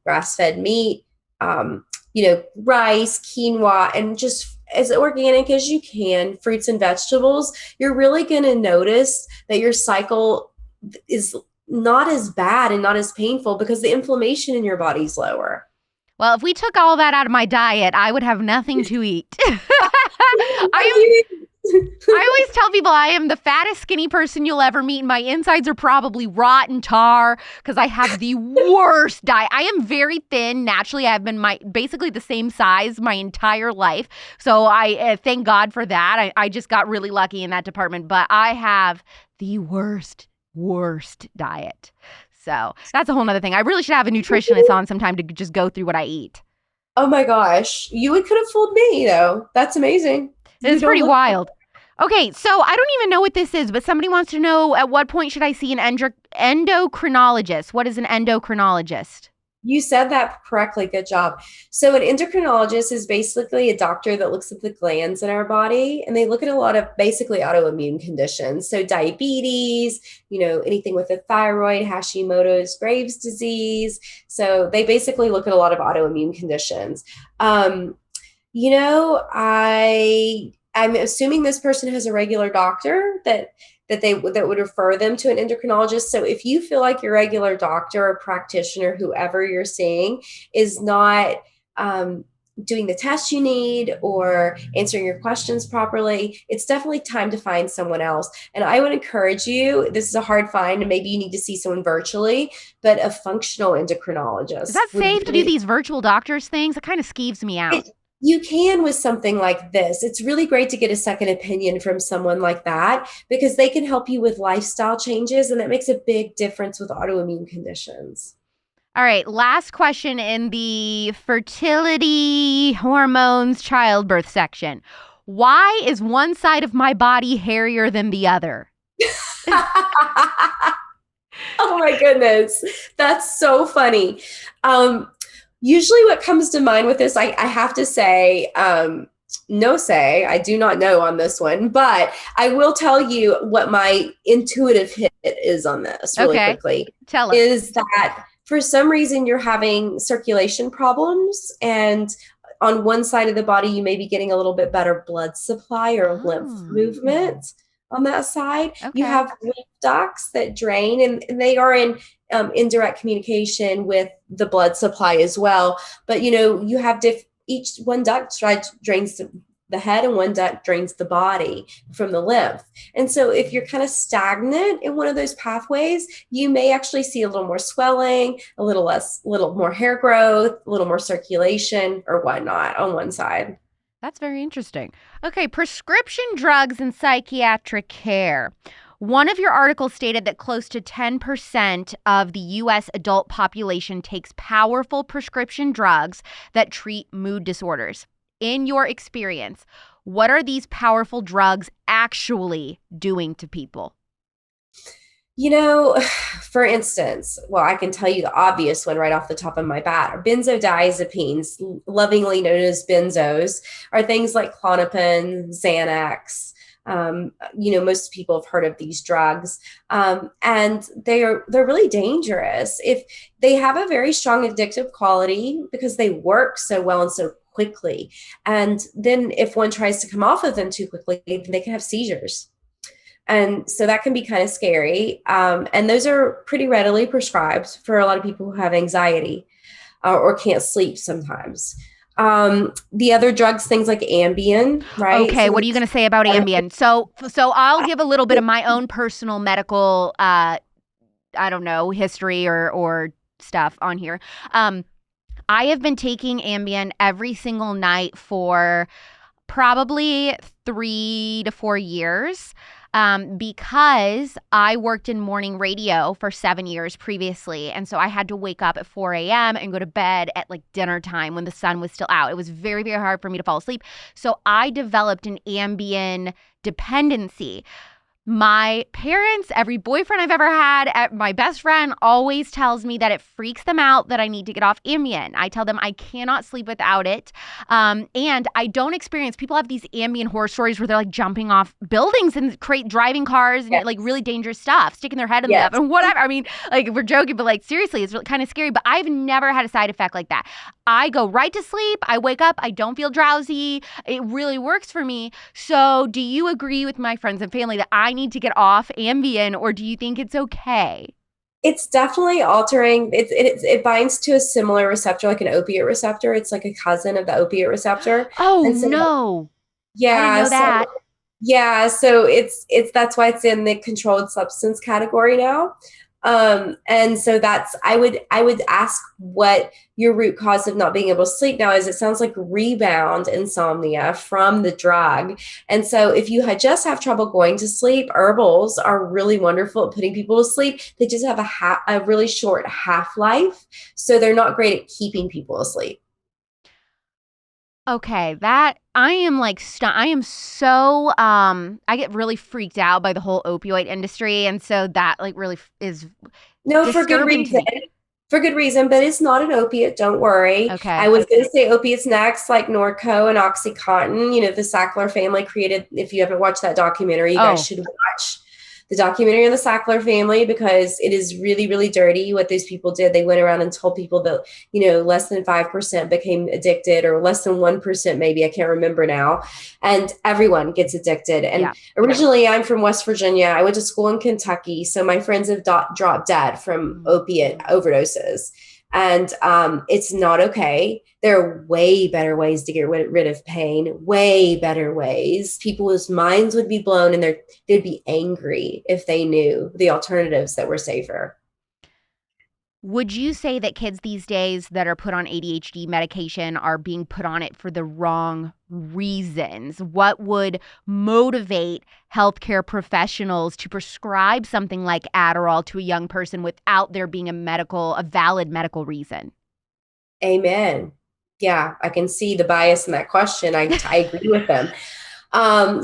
grass-fed meat, rice, quinoa, and just as organic as you can, fruits and vegetables, you're really going to notice that your cycle is not as bad and not as painful because the inflammation in your body's lower. Well, if we took all that out of my diet, I would have nothing to eat. I always tell people I am the fattest skinny person you'll ever meet, and my insides are probably rotten tar because I have the worst diet. I am very thin. Naturally, I've been basically the same size my entire life. So I thank God for that. I just got really lucky in that department, but I have the worst diet. So that's a whole nother thing. I really should have a nutritionist on sometime to just go through what I eat. Oh my gosh. You could have fooled me, though. That's amazing. It's pretty wild. Okay, so I don't even know what this is, but somebody wants to know at what point should I see an endocrinologist? What is an endocrinologist? You said that correctly. Good job. So, an endocrinologist is basically a doctor that looks at the glands in our body, and they look at a lot of basically autoimmune conditions. So, diabetes, anything with the thyroid, Hashimoto's, Graves' disease. So, they basically look at a lot of autoimmune conditions. I'm assuming this person has a regular doctor that would refer them to an endocrinologist. So if you feel like your regular doctor or practitioner, whoever you're seeing, is not doing the tests you need or answering your questions properly, it's definitely time to find someone else. And I would encourage you, this is a hard find, and maybe you need to see someone virtually, but a functional endocrinologist. Is that safe to do these virtual doctors things? It kind of skeeves me out. You can with something like this. It's really great to get a second opinion from someone like that because they can help you with lifestyle changes, and that makes a big difference with autoimmune conditions. All right, last question in the fertility, hormones, childbirth section. Why is one side of my body hairier than the other? Oh my goodness. That's so funny. Usually what comes to mind with this, I have to say, I do not know on this one, but I will tell you what my intuitive hit is on this really quickly. Tell us. Is that for some reason you're having circulation problems, and on one side of the body, you may be getting a little bit better blood supply or lymph movement on that side. You have lymph ducts that drain, and they are in indirect communication with the blood supply as well. But you have each one duct drains the head and one duct drains the body from the lymph. And so if you're kind of stagnant in one of those pathways, you may actually see a little more swelling, a little more hair growth, a little more circulation or whatnot on one side. That's very interesting. Okay, prescription drugs and psychiatric care. One of your articles stated that close to 10% of the U.S. adult population takes powerful prescription drugs that treat mood disorders. In your experience, what are these powerful drugs actually doing to people? For instance, well, I can tell you the obvious one right off the top of my bat are benzodiazepines, lovingly known as benzos, are things like Klonopin, Xanax. Most people have heard of these drugs, and they're really dangerous. If they have a very strong addictive quality because they work so well and so quickly, and then if one tries to come off of them too quickly, they can have seizures. And so that can be kind of scary. And those are pretty readily prescribed for a lot of people who have anxiety or can't sleep sometimes. The other drugs, things like Ambien, right? Okay, so what are you going to say about Ambien? So I'll give a little bit of my own personal medical, history or stuff on here. I have been taking Ambien every single night for probably 3 to 4 years. Because I worked in morning radio for 7 years previously. And so I had to wake up at 4 a.m. and go to bed at like dinner time when the sun was still out. It was very, very hard for me to fall asleep. So I developed an Ambien dependency. My parents, every boyfriend I've ever had, my best friend always tells me that it freaks them out that I need to get off Ambien. I tell them I cannot sleep without it. And I don't experience, people have these Ambien horror stories where they're like jumping off buildings and driving cars and like really dangerous stuff, sticking their head in the oven and whatever. I mean, like we're joking, but like seriously, it's really kind of scary. But I've never had a side effect like that. I go right to sleep. I wake up. I don't feel drowsy. It really works for me. So do you agree with my friends and family that I need to get off Ambien, or do you think it's okay? It's definitely altering. It binds to a similar receptor, like an opiate receptor. It's like a cousin of the opiate receptor. Oh, so, no. Yeah. I didn't know that. Yeah. So it's that's why it's in the controlled substance category now. And so I would ask what your root cause of not being able to sleep now is. It sounds like rebound insomnia from the drug. And so if you just have trouble going to sleep, herbals are really wonderful at putting people to sleep. They just have a really short half-life. So they're not great at keeping people asleep. Okay, that I am like I am so I get really freaked out by the whole opioid industry, and so that like really is No, for good disturbing to reason. me. For good reason, but it's not an opiate. Don't worry. I Okay. was going to say opiates next, like Norco and OxyContin. You know, the Sackler family created. If you haven't watched that documentary, you guys Oh, should watch the documentary on the Sackler family because it is really, really dirty what those people did. They went around and told people that, less than 5% became addicted or less than 1%, maybe. I can't remember now. And everyone gets addicted. And yeah. originally, I'm from West Virginia. I went to school in Kentucky. So my friends have dropped dead from opiate overdoses. And it's not okay. There are way better ways to get rid of pain, way better ways. People's minds would be blown and they'd be angry if they knew the alternatives that were safer. Would you say that kids these days that are put on ADHD medication are being put on it for the wrong reasons? What would motivate healthcare professionals to prescribe something like Adderall to a young person without there being a valid medical reason? Amen. Yeah, I can see the bias in that question. I agree with them.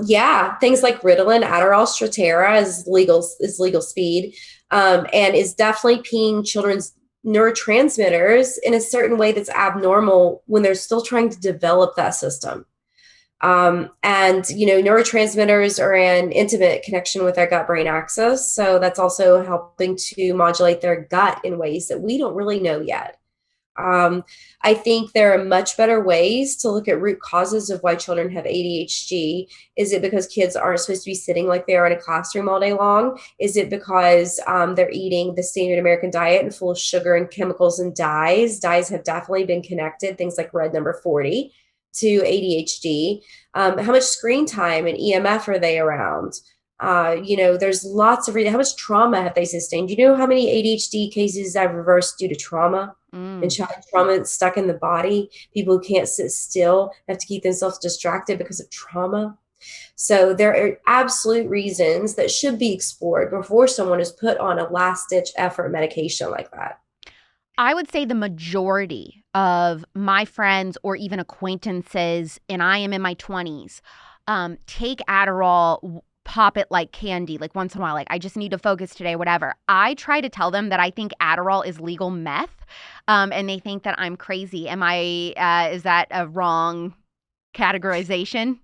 Yeah, things like Ritalin, Adderall, Strattera is legal speed, and is definitely peeing children's neurotransmitters in a certain way that's abnormal when they're still trying to develop that system. And neurotransmitters are in intimate connection with our gut-brain axis, so that's also helping to modulate their gut in ways that we don't really know yet. Um, I think there are much better ways to look at root causes of why children have ADHD. Is it because kids aren't supposed to be sitting like they are in a classroom all day long? Is it because they're eating the standard American diet and full of sugar and chemicals and dyes? Dyes have definitely been connected, things like red number 40 to ADHD. How much screen time and EMF are they around? There's lots of how much trauma have they sustained? You know how many ADHD cases I've reversed due to trauma? And Mm. child trauma that's stuck in the body, people who can't sit still have to keep themselves distracted because of trauma. So there are absolute reasons that should be explored before someone is put on a last ditch effort medication like that. I would say the majority of my friends or even acquaintances, and I am in my 20s, take Adderall, pop it like candy, like once in a while, like I just need to focus today, whatever. I try to tell them that I think Adderall is legal meth, and they think that I'm crazy. Is that a wrong categorization?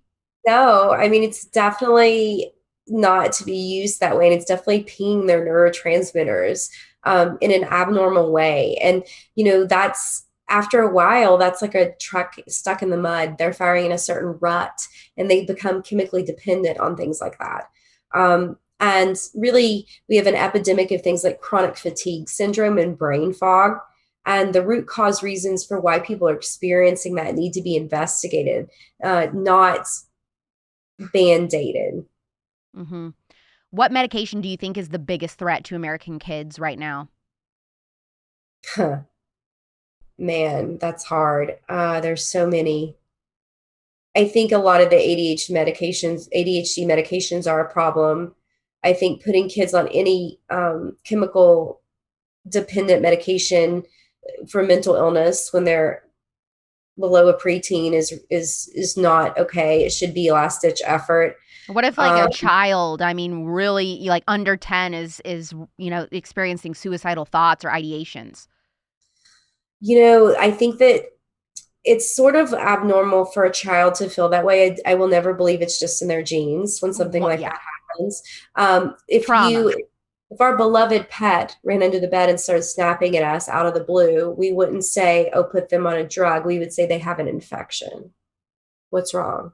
No, I mean, it's definitely not to be used that way. And it's definitely peeing their neurotransmitters in an abnormal way. And, that's after a while, that's like a truck stuck in the mud. They're firing in a certain rut and they become chemically dependent on things like that. And really, we have an epidemic of things like chronic fatigue syndrome and brain fog. And the root cause reasons for why people are experiencing that need to be investigated, not band-aided. Mm-hmm. What medication do you think is the biggest threat to American kids right now? Huh. Man, that's hard. There's so many. I think a lot of the ADHD medications are a problem. I think putting kids on any chemical dependent medication for mental illness when they're below a preteen is not okay. It should be a last ditch effort. What if like Um, a child, I mean, really like under 10 is experiencing suicidal thoughts or ideations? I think that it's sort of abnormal for a child to feel that way. I will never believe it's just in their genes when something like Yeah. that happens. Um, if Trauma. you, if our beloved pet ran under the bed and started snapping at us out of the blue, we wouldn't say, "Oh, put them on a drug." We would say they have an infection. What's wrong?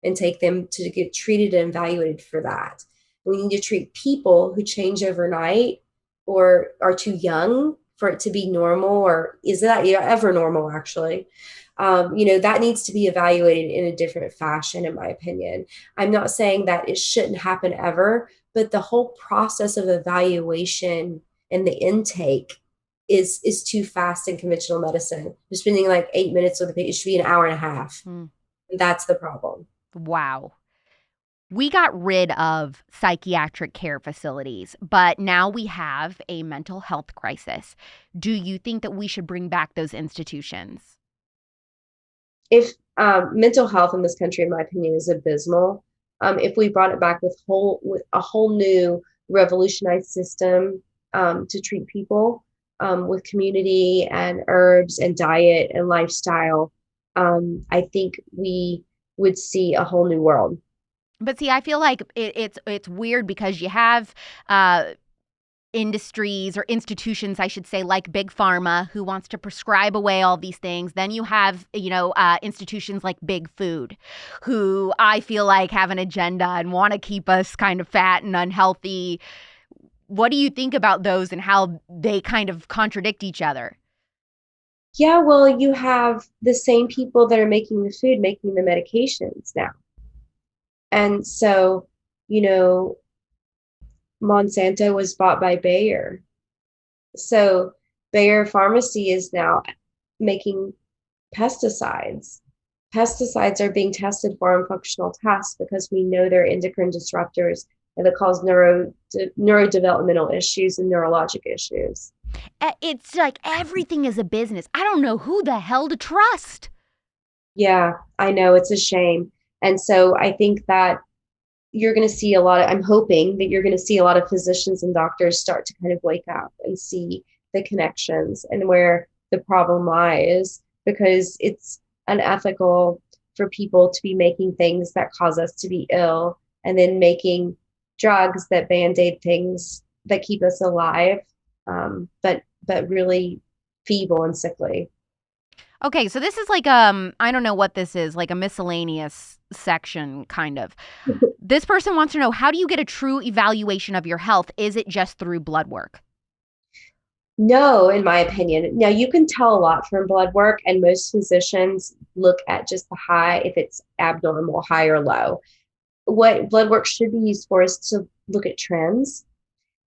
And take them to get treated and evaluated for that. We need to treat people who change overnight or are too young for it to be normal, or is that ever normal, actually? That needs to be evaluated in a different fashion, in my opinion. I'm not saying that it shouldn't happen ever, but the whole process of evaluation and the intake is too fast in conventional medicine. You're spending like 8 minutes with a patient. It should be an hour and a half. Hmm. That's the problem. Wow. We got rid of psychiatric care facilities, but now we have a mental health crisis. Do you think that we should bring back those institutions? If Mental health in this country, in my opinion, is abysmal. If we brought it back with a whole new revolutionized system to treat people with community and herbs and diet and lifestyle, I think we would see a whole new world. But see, I feel like it's weird because you have industries or institutions, I should say, like Big Pharma, who wants to prescribe away all these things. Then you have, institutions like Big Food, who I feel like have an agenda and want to keep us kind of fat and unhealthy. What do you think about those and how they kind of contradict each other? Yeah, well, you have the same people that are making the food, making the medications now. And so, you know, Monsanto was bought by Bayer. So Bayer Pharmacy is now making pesticides. Pesticides are being tested for on functional tests because we know they're endocrine disruptors and that cause neurodevelopmental issues and neurologic issues. It's like everything is a business. I don't know who the hell to trust. Yeah, I know, it's a shame. And so I think that you're going to see I'm hoping that you're going to see a lot of physicians and doctors start to kind of wake up and see the connections and where the problem lies, because it's unethical for people to be making things that cause us to be ill and then making drugs that band-aid things that keep us alive, but really feeble and sickly. Okay, so this is like I don't know what this is, like a miscellaneous section kind of. This person wants to know, how do you get a true evaluation of your health? Is it just through blood work? No, in my opinion. Now, you can tell a lot from blood work, and most physicians look at just the high, if it's abnormal, high or low. What blood work should be used for is to look at trends.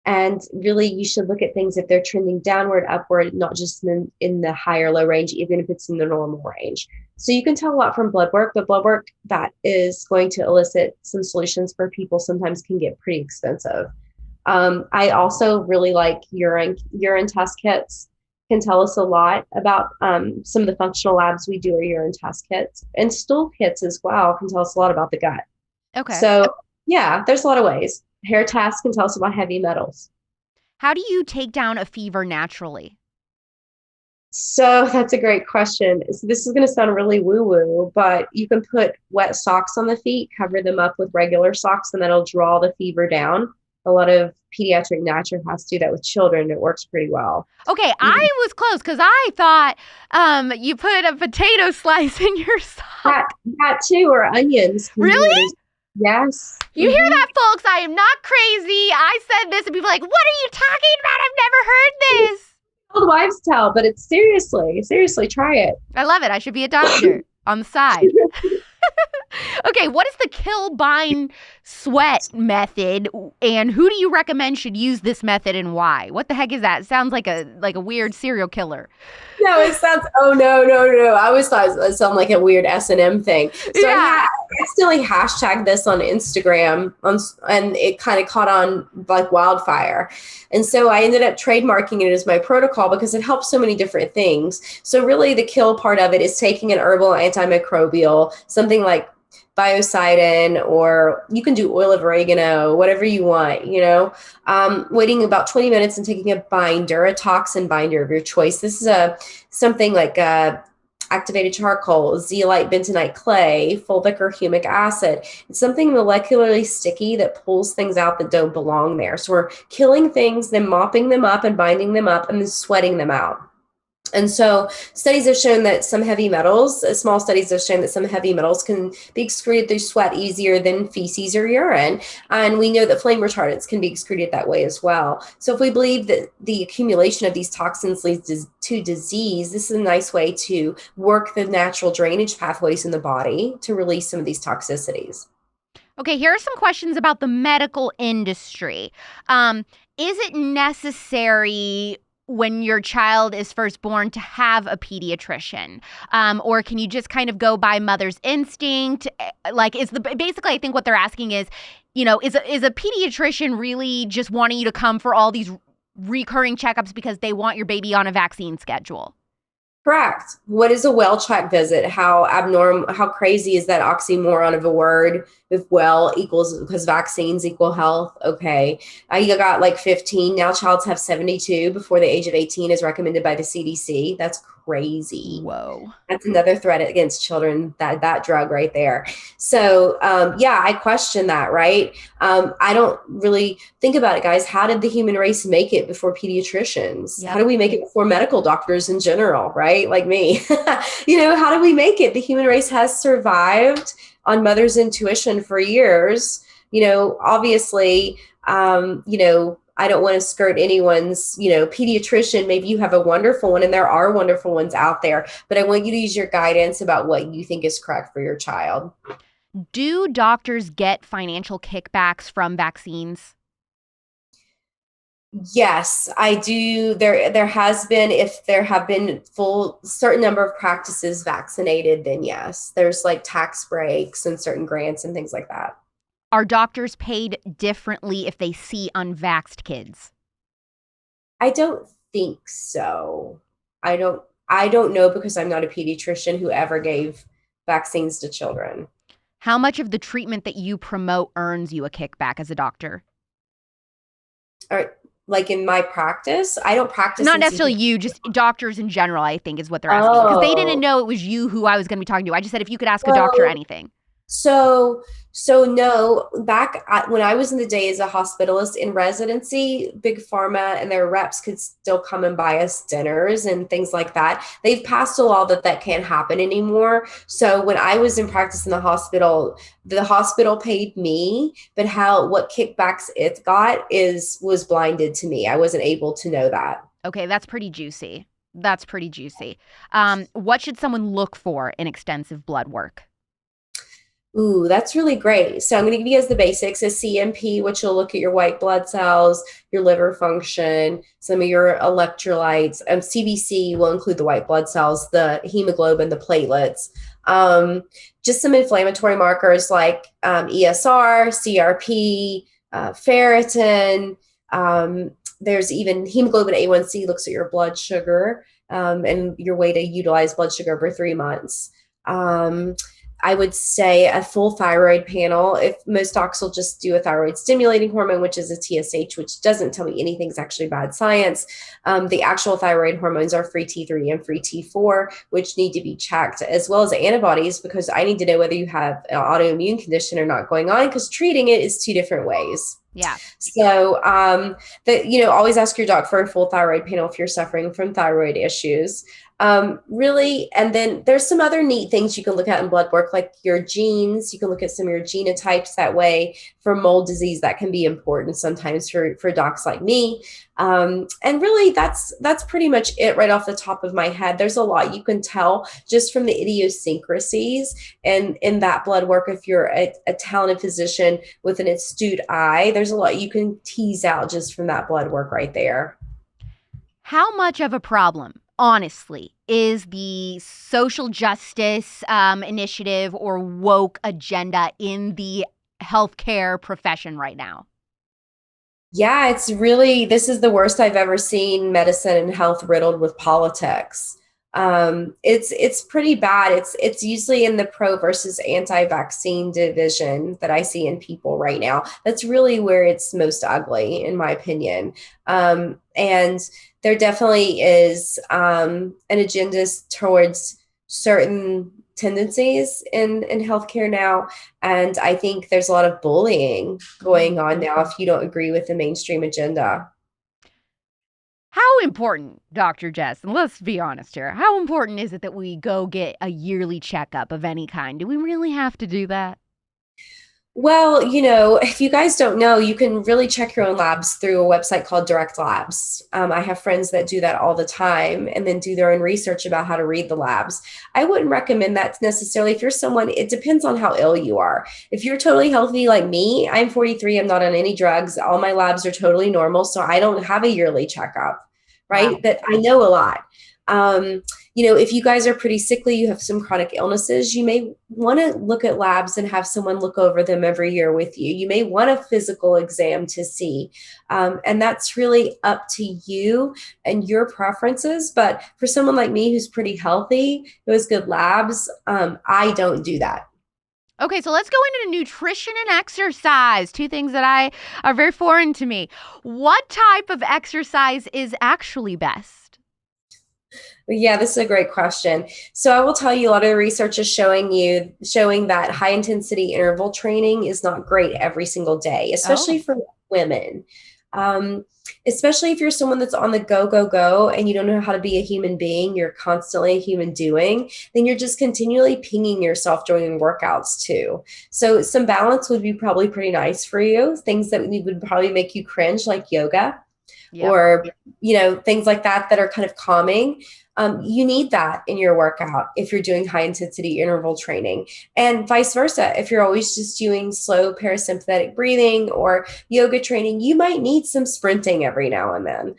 And really, you should look at things if they're trending downward, upward, not just in the high or low range, even if it's in the normal range. So you can tell a lot from blood work, but blood work that is going to elicit some solutions for people sometimes can get pretty expensive. I also really like urine test kits. Can tell us a lot about some of the functional labs we do are urine test kits, and stool kits as well can tell us a lot about the gut. Okay. So yeah, there's a lot of ways. Hair tests can tell us about heavy metals. How do you take down a fever naturally? So that's a great question. So this is going to sound really woo-woo, but you can put wet socks on the feet, cover them up with regular socks, and that'll draw the fever down. A lot of pediatric naturopaths do that with children. It works pretty well. Okay, I was close because I thought you put a potato slice in your sock. That too, or onions. Really? Yes. You hear that, folks? I am not crazy. I said this and people are like, what are you talking about? I've never heard this. Old wives tell, but it's seriously, try it. I love it. I should be a doctor on the side. Okay, what is the kill, bind, sweat method, and who do you recommend should use this method and why? What the heck is that? It sounds like a weird serial killer. No, it sounds, oh, no. I always thought it sounded like a weird S&M thing. So yeah. I accidentally hashtagged this on Instagram and it kind of caught on like wildfire. And so I ended up trademarking it as my protocol because it helps so many different things. So really the kill part of it is taking an herbal antimicrobial, something like biocidin, or you can do oil of oregano, whatever you want, waiting about 20 minutes and taking a binder, a toxin binder of your choice. This is something like activated charcoal, zeolite, bentonite clay, fulvic or humic acid. It's something molecularly sticky that pulls things out that don't belong there. So we're killing things, then mopping them up and binding them up and then sweating them out. And so studies have shown that small studies have shown that some heavy metals can be excreted through sweat easier than feces or urine. And we know that flame retardants can be excreted that way as well. So if we believe that the accumulation of these toxins leads to disease, this is a nice way to work the natural drainage pathways in the body to release some of these toxicities. Okay, here are some questions about the medical industry. Is it necessary when your child is first born to have a pediatrician? Or can you just kind of go by mother's instinct? Basically, I think what they're asking is, is a pediatrician really just wanting you to come for all these recurring checkups because they want your baby on a vaccine schedule? Correct. What is a well check visit? How abnormal, how crazy is that oxymoron of a word? If well equals, because vaccines equal health. Okay. You got like 15. Now childs have 72 before the age of 18 is recommended by the CDC. That's crazy. Whoa. That's another threat against children, that drug right there. So yeah, I question that, right? I don't really think about it, guys. How did the human race make it before pediatricians? How Yep. do we make it before medical doctors in general, right? Like me. How do we make it? The human race has survived on mother's intuition for years. Obviously, I don't want to skirt anyone's, pediatrician. Maybe you have a wonderful one, and there are wonderful ones out there, but I want you to use your guidance about what you think is correct for your child. Do doctors get financial kickbacks from vaccines? Yes, I do. There has been, if there have been full certain number of practices vaccinated, then yes, there's like tax breaks and certain grants and things like that. Are doctors paid differently if they see unvaxxed kids? I don't think so. I don't know because I'm not a pediatrician who ever gave vaccines to children. How much of the treatment that you promote earns you a kickback as a doctor? Or like in my practice, I don't practice. Not necessarily you, just doctors in general, I think is what they're asking. Because they didn't know it was you who I was going to be talking to. I just said if you could ask a doctor anything. So no, when I was in the day as a hospitalist in residency, big pharma and their reps could still come and buy us dinners and things like that. They've passed a law that can't happen anymore. So when I was in practice in the hospital paid me, but what kickbacks it got was blinded to me. I wasn't able to know that. Okay, that's pretty juicy. What should someone look for in extensive blood work? Ooh, that's really great. So I'm going to give you guys the basics. A CMP, which will look at your white blood cells, your liver function, some of your electrolytes. CBC will include the white blood cells, the hemoglobin, the platelets. Just some inflammatory markers like ESR, CRP, ferritin. There's even hemoglobin A1C looks at your blood sugar and your way to utilize blood sugar over 3 months. I would say a full thyroid panel. If most docs will just do a thyroid stimulating hormone, which is a TSH, which doesn't tell me anything's actually bad science. The actual thyroid hormones are free T3 and free T4, which need to be checked, as well as antibodies, because I need to know whether you have an autoimmune condition or not going on, because treating it is 2 different ways. Yeah. So, always ask your doc for a full thyroid panel if you're suffering from thyroid issues. Really, and then there's some other neat things you can look at in blood work, like your genes. You can look at some of your genotypes that way. For mold disease, that can be important sometimes for docs like me. And really, that's pretty much it right off the top of my head. There's a lot you can tell just from the idiosyncrasies and in that blood work. If you're a talented physician with an astute eye, there's a lot you can tease out just from that blood work right there. How much of a problem, honestly, is the social justice initiative or woke agenda in the healthcare profession right now? Yeah, this is the worst I've ever seen medicine and health riddled with politics. It's pretty bad. It's usually in the pro versus anti-vaccine division that I see in people right now. That's really where it's most ugly, in my opinion. And there definitely is an agenda towards certain tendencies in healthcare now. And I think there's a lot of bullying going on now if you don't agree with the mainstream agenda. How important, Dr. Jess, and let's be honest here, how important is it that we go get a yearly checkup of any kind? Do we really have to do that? Well, if you guys don't know, you can really check your own labs through a website called Direct Labs. I have friends that do that all the time and then do their own research about how to read the labs. I wouldn't recommend that necessarily. If you're someone, it depends on how ill you are. If you're totally healthy like me, I'm 43, I'm not on any drugs. All my labs are totally normal. So I don't have a yearly checkup, right? Wow. That I know a lot. Um, if you guys are pretty sickly, you have some chronic illnesses, you may want to look at labs and have someone look over them every year with you. You may want a physical exam to see. And that's really up to you and your preferences. But for someone like me who's pretty healthy, who has good labs, I don't do that. Okay, so let's go into nutrition and exercise, two things that are very foreign to me. What type of exercise is actually best? Yeah, this is a great question. So I will tell you, a lot of the research is showing that high intensity interval training is not great every single day, especially Oh, for women. Um, Especially if you're someone that's on the go, go, go, and you don't know how to be a human being, you're constantly a human doing, then you're just continually pinging yourself during workouts too. So some balance would be probably pretty nice for you. Things that would probably make you cringe, like yoga yep. or things like that that are kind of calming. You need that in your workout if you're doing high intensity interval training, and vice versa. If you're always just doing slow parasympathetic breathing or yoga training, you might need some sprinting every now and then.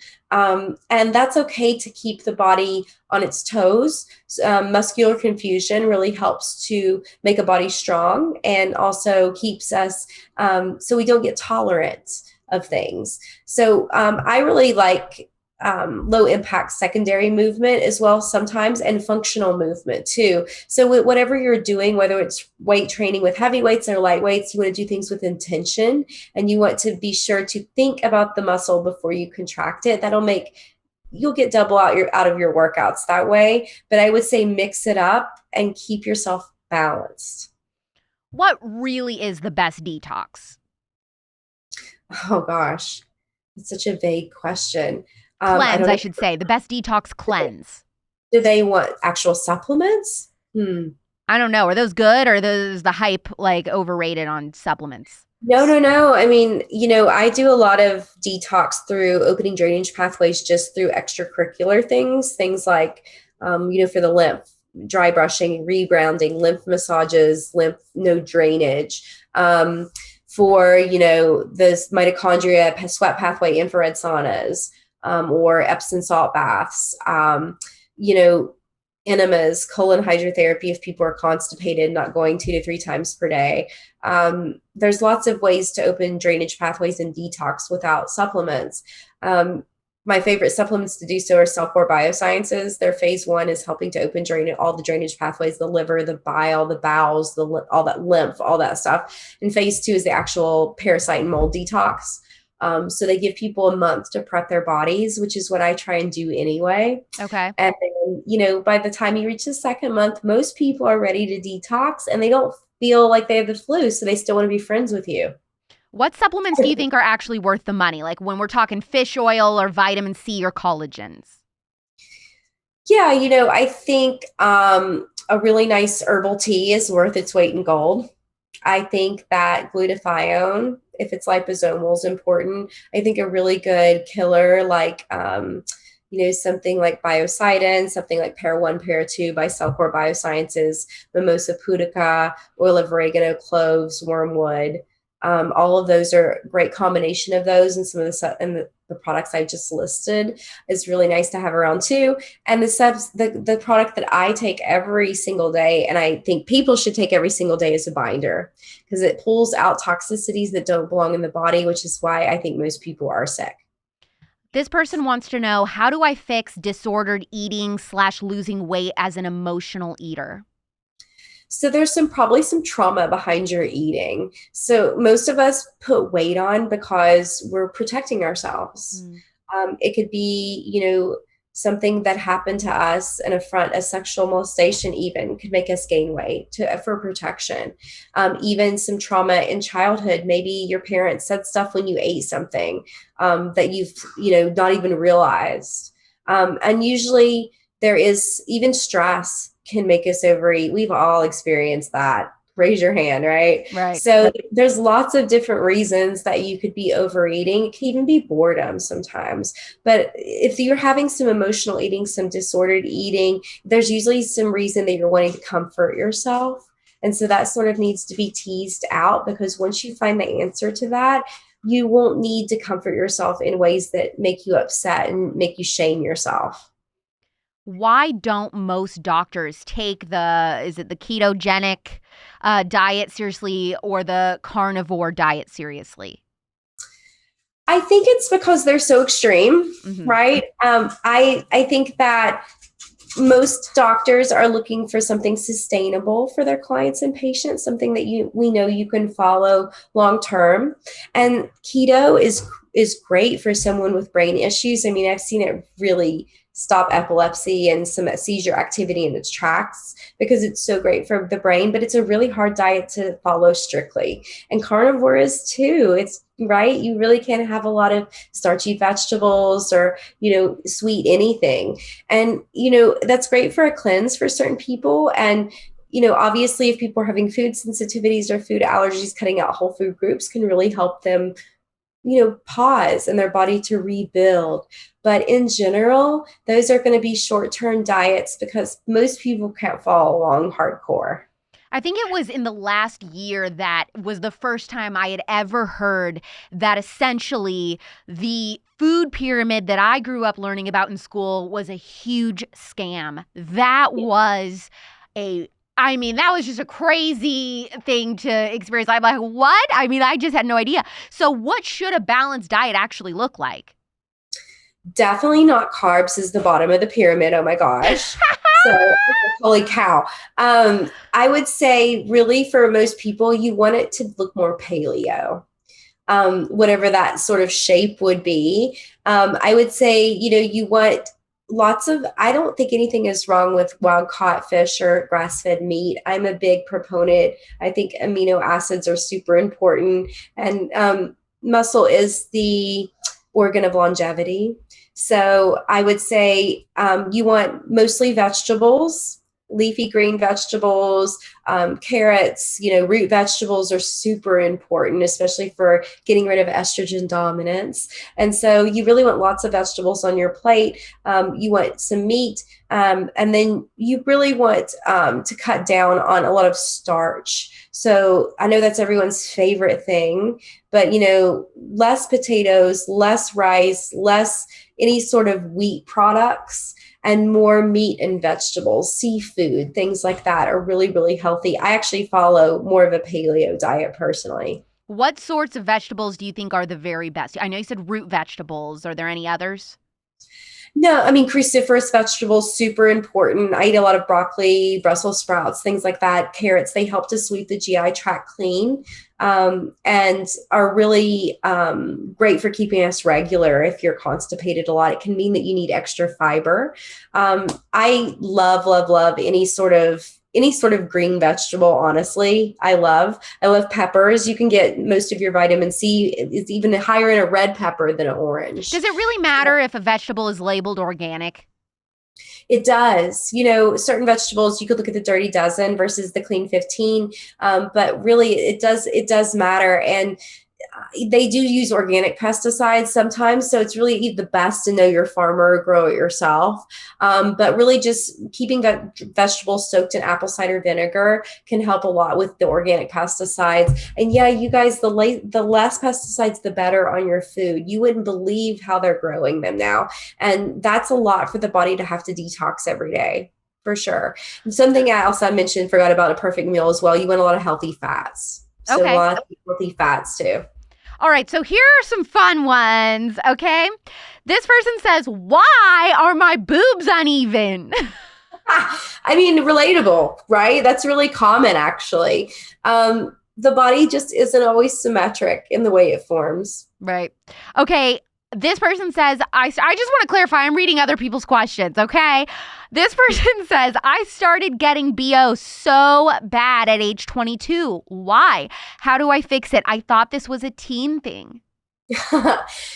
And that's okay to keep the body on its toes. Muscular confusion really helps to make a body strong and also keeps us so we don't get tolerant of things. So I really like low impact secondary movement as well sometimes, and functional movement too. So whatever you're doing, whether it's weight training with heavy weights or light weights, you want to do things with intention, and you want to be sure to think about the muscle before you contract it. You'll get double out of your workouts that way. But I would say mix it up and keep yourself balanced. What really is the best detox? Oh gosh, it's such a vague question. I Cleanse, don't I know. should say. The best detox cleanse. Do they want actual supplements? I don't know. Are those good or are those the hype like overrated on supplements? No, no, no. I mean, I do a lot of detox through opening drainage pathways just through extracurricular things like, for the lymph, dry brushing, regrounding, lymph massages, lymph node drainage. For, this mitochondria, sweat pathway, infrared saunas, or Epsom salt baths, you know, enemas, colon hydrotherapy if people are constipated, not going 2 to 3 times per day. There's lots of ways to open drainage pathways and detox without supplements. My favorite supplements to do so are Cellcore Biosciences. Their phase 1 is helping to open all the drainage pathways, the liver, the bile, the bowels, all that lymph, all that stuff. And phase 2 is the actual parasite and mold detox. So they give people a month to prep their bodies, which is what I try and do anyway. Okay. And then, by the time you reach the second month, most people are ready to detox and they don't feel like they have the flu. So they still want to be friends with you. What supplements do you think are actually worth the money? Like when we're talking fish oil or vitamin C or collagens? Yeah, I think a really nice herbal tea is worth its weight in gold. I think that glutathione, if it's liposomal, is important. I think a really good killer, like, something like biocidin, something like Para 1, Para 2 by Cellcore Biosciences, Mimosa pudica, oil of oregano, cloves, wormwood. All of those are a great combination of those, and some of the products I just listed is really nice to have around too. And the product that I take every single day, and I think people should take every single day, is a binder, because it pulls out toxicities that don't belong in the body, which is why I think most people are sick. This person wants to know, how do I fix disordered eating / losing weight as an emotional eater? So there's probably some trauma behind your eating. So most of us put weight on because we're protecting ourselves. Mm. It could be, something that happened to us, an affront, a sexual molestation even could make us gain weight for protection. Even some trauma in childhood. Maybe your parents said stuff when you ate something that you've, not even realized. And usually there is even stress can make us overeat. We've all experienced that. Raise your hand, right? Right. So there's lots of different reasons that you could be overeating. It can even be boredom sometimes. But if you're having some emotional eating, some disordered eating, there's usually some reason that you're wanting to comfort yourself. And so that sort of needs to be teased out, because once you find the answer to that, you won't need to comfort yourself in ways that make you upset and make you shame yourself. why don't most doctors take is it the ketogenic diet seriously or the carnivore diet seriously? I think it's because they're so extreme, Mm-hmm. right? I think that most doctors are looking for something sustainable for their clients and patients, something that we know you can follow long term. And keto is great for someone with brain issues. I mean, I've seen it really stop epilepsy and some seizure activity in its tracks because it's so great for the brain, but it's a really hard diet to follow strictly. And carnivore is too. It's right. You really can't have a lot of starchy vegetables or, sweet anything. And, that's great for a cleanse for certain people. And, obviously if people are having food sensitivities or food allergies, cutting out whole food groups can really help them pause and their body to rebuild. But in general, those are going to be short-term diets because most people can't follow along hardcore. I think it was in the last year that was the first time I had ever heard that essentially the food pyramid that I grew up learning about in school was a huge scam. That was that was just a crazy thing to experience. I'm like, what? I mean, I just had no idea. So what should a balanced diet actually look like? Definitely not carbs is the bottom of the pyramid. Oh my gosh. So holy cow. I would say really for most people, you want it to look more paleo. Whatever that sort of shape would be. I would say, you want I don't think anything is wrong with wild caught fish or grass-fed meat. I'm a big proponent. I think amino acids are super important. And muscle is the organ of longevity. So I would say you want mostly vegetables, leafy green vegetables, carrots, root vegetables are super important, especially for getting rid of estrogen dominance. And so you really want lots of vegetables on your plate. You want some meat. And then you really want to cut down on a lot of starch. So I know that's everyone's favorite thing, but, less potatoes, less rice, less any sort of wheat products, and more meat and vegetables, seafood, things like that are really, really healthy. I actually follow more of a paleo diet personally. What sorts of vegetables do you think are the very best? I know you said root vegetables. Are there any others? No, I mean, cruciferous vegetables, super important. I eat a lot of broccoli, Brussels sprouts, things like that. Carrots, they help to sweep the GI tract clean and are really great for keeping us regular if you're constipated a lot. It can mean that you need extra fiber. I love, love, love any sort of green vegetable, honestly. I love peppers. You can get most of your vitamin C. It's even higher in a red pepper than an orange. Does it really matter if a vegetable is labeled organic? It does. Certain vegetables, you could look at the Dirty Dozen versus the Clean 15. But really it does matter. And they do use organic pesticides sometimes. So it's really the best to know your farmer, grow it yourself. But really just keeping vegetables soaked in apple cider vinegar can help a lot with the organic pesticides. And yeah, you guys, the less pesticides, the better on your food. You wouldn't believe how they're growing them now. And that's a lot for the body to have to detox every day. For sure. And something else I mentioned, forgot about a perfect meal as well. You want a lot of healthy fats. So Okay. a lot of healthy fats too. All right, so here are some fun ones, okay? This person says, why are my boobs uneven? I mean, relatable, right? That's really common, actually. The body just isn't always symmetric in the way it forms. Right. Okay, this person says, I just want to clarify, I'm reading other people's questions, okay? This person says, I started getting BO so bad at age 22. Why? How do I fix it? I thought this was a teen thing.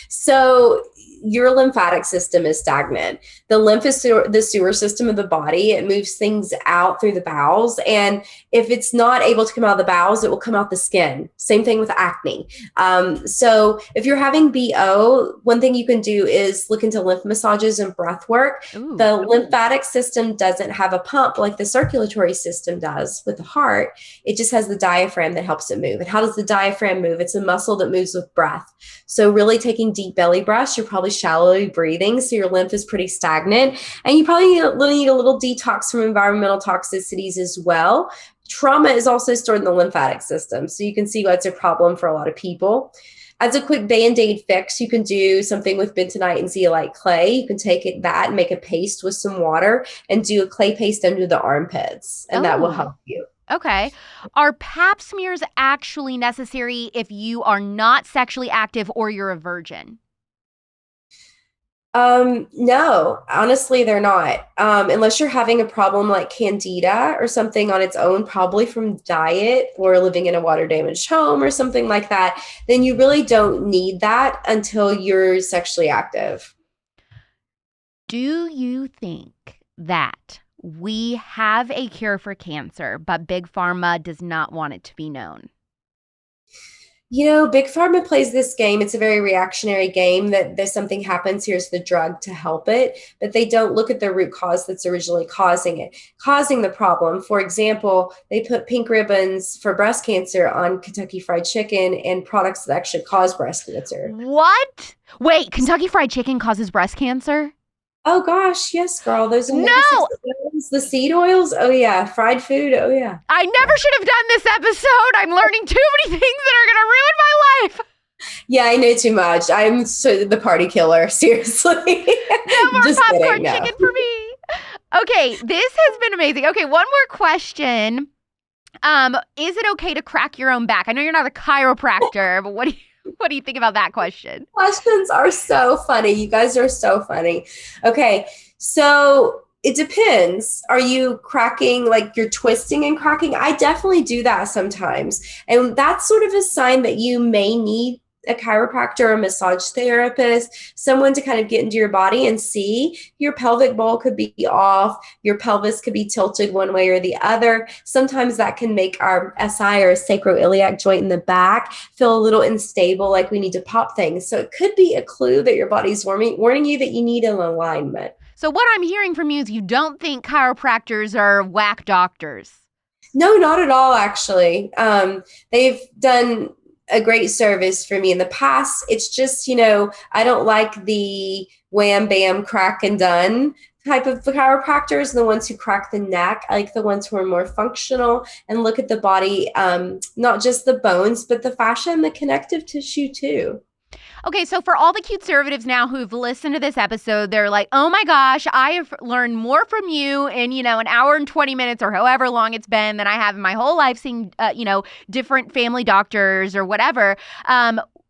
So your lymphatic system is stagnant. The lymph is the sewer system of the body. It moves things out through the bowels. And if it's not able to come out of the bowels, it will come out the skin. Same thing with acne. So if you're having BO, one thing you can do is look into lymph massages and breath work. Ooh. The lymphatic system doesn't have a pump like the circulatory system does with the heart. It just has the diaphragm that helps it move. And how does the diaphragm move? It's a muscle that moves with breath. So really taking deep belly breaths, you're probably shallowly breathing, so your lymph is pretty stagnant. And you probably need a little detox from environmental toxicities as well. Trauma is also stored in the lymphatic system, so you can see why it's a problem for a lot of people. As a quick Band-Aid fix, you can do something with bentonite and zeolite clay. You can take that and make a paste with some water and do a clay paste under the armpits, and that will help you. Okay. Are pap smears actually necessary if you are not sexually active or you're a virgin? No, honestly, they're not. Unless you're having a problem like candida or something on its own, probably from diet or living in a water damaged home or something like that, then you really don't need that until you're sexually active. Do you think that we have a cure for cancer, but Big Pharma does not want it to be known? Big Pharma plays this game. It's a very reactionary game that there's something happens, here's the drug to help it, but they don't look at the root cause that's originally causing the problem. For example, they put pink ribbons for breast cancer on Kentucky Fried Chicken and products that actually cause breast cancer. What? Wait, Kentucky Fried Chicken causes breast cancer? Oh gosh, yes, girl. Those are No! the seed oils. Oh yeah, fried food. Oh yeah. I never should have done this episode. I'm learning too many things that are going to ruin my life. Yeah, I know too much. I'm the party killer. Seriously. No more popcorn chicken for me. Okay, this has been amazing. Okay, one more question. Is it okay to crack your own back? I know you're not a chiropractor, but what do you think about that question? Questions are so funny. You guys are so funny. Okay, so it depends. Are you cracking, like you're twisting and cracking? I definitely do that sometimes. And that's sort of a sign that you may need a chiropractor or a massage therapist, someone to kind of get into your body and see. Your pelvic bowl could be off, your pelvis could be tilted one way or the other. Sometimes that can make our SI or sacroiliac joint in the back feel a little unstable, like we need to pop things. So it could be a clue that your body's warning you that you need an alignment. So what I'm hearing from you is you don't think chiropractors are whack doctors. No, not at all, actually. They've done a great service for me in the past. It's just, I don't like the wham, bam, crack and done type of chiropractors, the ones who crack the neck. I like the ones who are more functional and look at the body, not just the bones, but the fascia and the connective tissue too. Okay, so for all the conservatives now who've listened to this episode, they're like, oh my gosh, I have learned more from you in, an hour and 20 minutes or however long it's been than I have in my whole life seeing, different family doctors or whatever.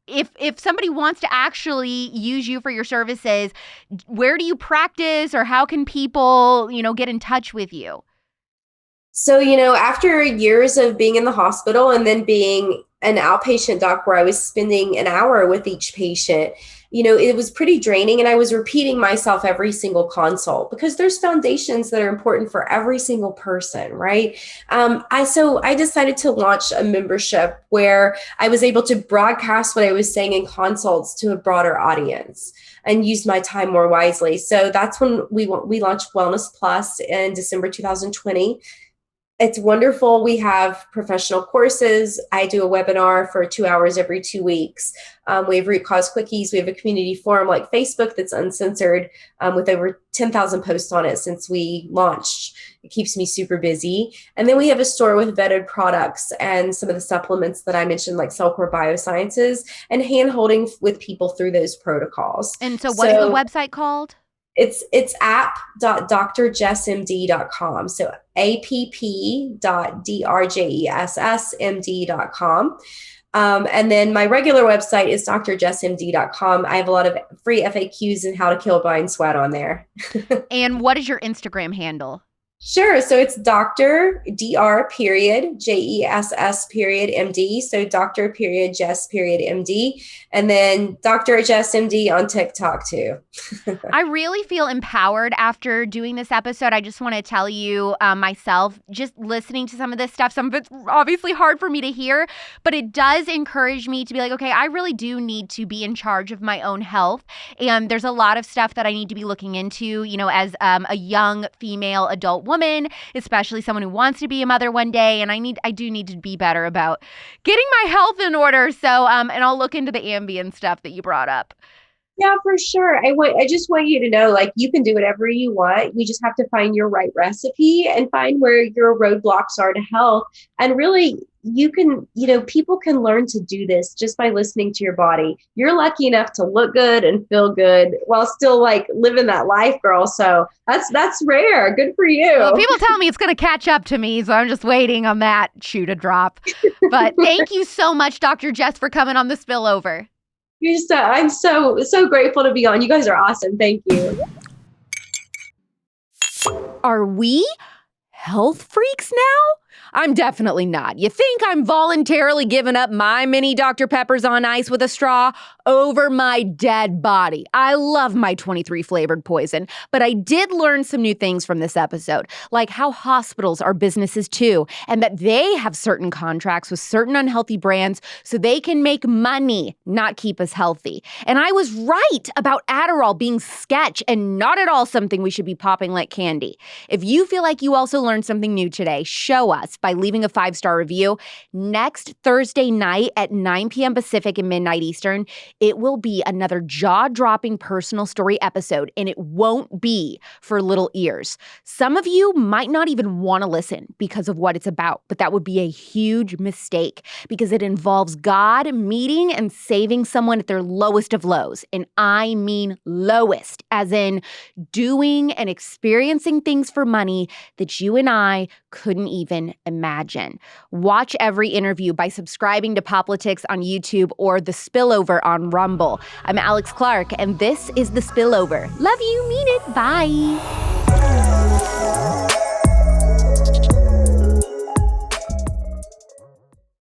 If somebody wants to actually use you for your services, where do you practice or how can people, get in touch with you? So, after years of being in the hospital and then being an outpatient doc where I was spending an hour with each patient, it was pretty draining, and I was repeating myself every single consult because there's foundations that are important for every single person, right? I decided to launch a membership where I was able to broadcast what I was saying in consults to a broader audience and use my time more wisely. So that's when we launched Wellness Plus in December 2020. It's wonderful. We have professional courses. I do a webinar for 2 hours every 2 weeks. We have root cause quickies. We have a community forum like Facebook that's uncensored with over 10,000 posts on it since we launched. It keeps me super busy. And then we have a store with vetted products and some of the supplements that I mentioned, like Cellcore Biosciences, and hand-holding with people through those protocols. And so what is the website called? It's app.drjessmd.com. So app.drjessmd.com. And then my regular website is drjessmd.com. I have a lot of free FAQs and how to kill blind sweat on there. And what is your Instagram handle? Sure. So it's Dr. Jess MD. So Dr. Jess MD. And then Dr. Jess MD on TikTok too. I really feel empowered after doing this episode. I just want to tell you myself, just listening to some of this stuff, some of it's obviously hard for me to hear, but it does encourage me to be like, okay, I really do need to be in charge of my own health. And there's a lot of stuff that I need to be looking into, as a young female adult woman. woman, especially someone who wants to be a mother one day. And I do need to be better about getting my health in order. So, and I'll look into the Ambien stuff that you brought up. Yeah, for sure. I just want you to know, like, you can do whatever you want. We just have to find your right recipe and find where your roadblocks are to health. And really, you can, people can learn to do this just by listening to your body. You're lucky enough to look good and feel good while still like living that life, girl. So that's rare. Good for you. Well, people tell me it's going to catch up to me, so I'm just waiting on that shoe to drop. But thank you so much, Dr. Jess, for coming on the Spillover. I'm so grateful to be on. You guys are awesome. Thank you. Are we health freaks now? I'm definitely not. You think I'm voluntarily giving up my mini Dr. Peppers on ice with a straw over my dead body? I love my 23 flavored poison, but I did learn some new things from this episode, like how hospitals are businesses too, and that they have certain contracts with certain unhealthy brands so they can make money, not keep us healthy. And I was right about Adderall being sketch and not at all something we should be popping like candy. If you feel like you also learned something new today, show us by leaving a 5-star review. Next Thursday night at 9 p.m. Pacific and midnight Eastern, it will be another jaw-dropping personal story episode, and it won't be for little ears. Some of you might not even want to listen because of what it's about, but that would be a huge mistake because it involves God meeting and saving someone at their lowest of lows. And I mean lowest, as in doing and experiencing things for money that you and I couldn't even imagine. Watch every interview by subscribing to Poplitics on YouTube or The Spillover on Rumble. I'm Alex Clark, and this is The Spillover. Love you, mean it, bye.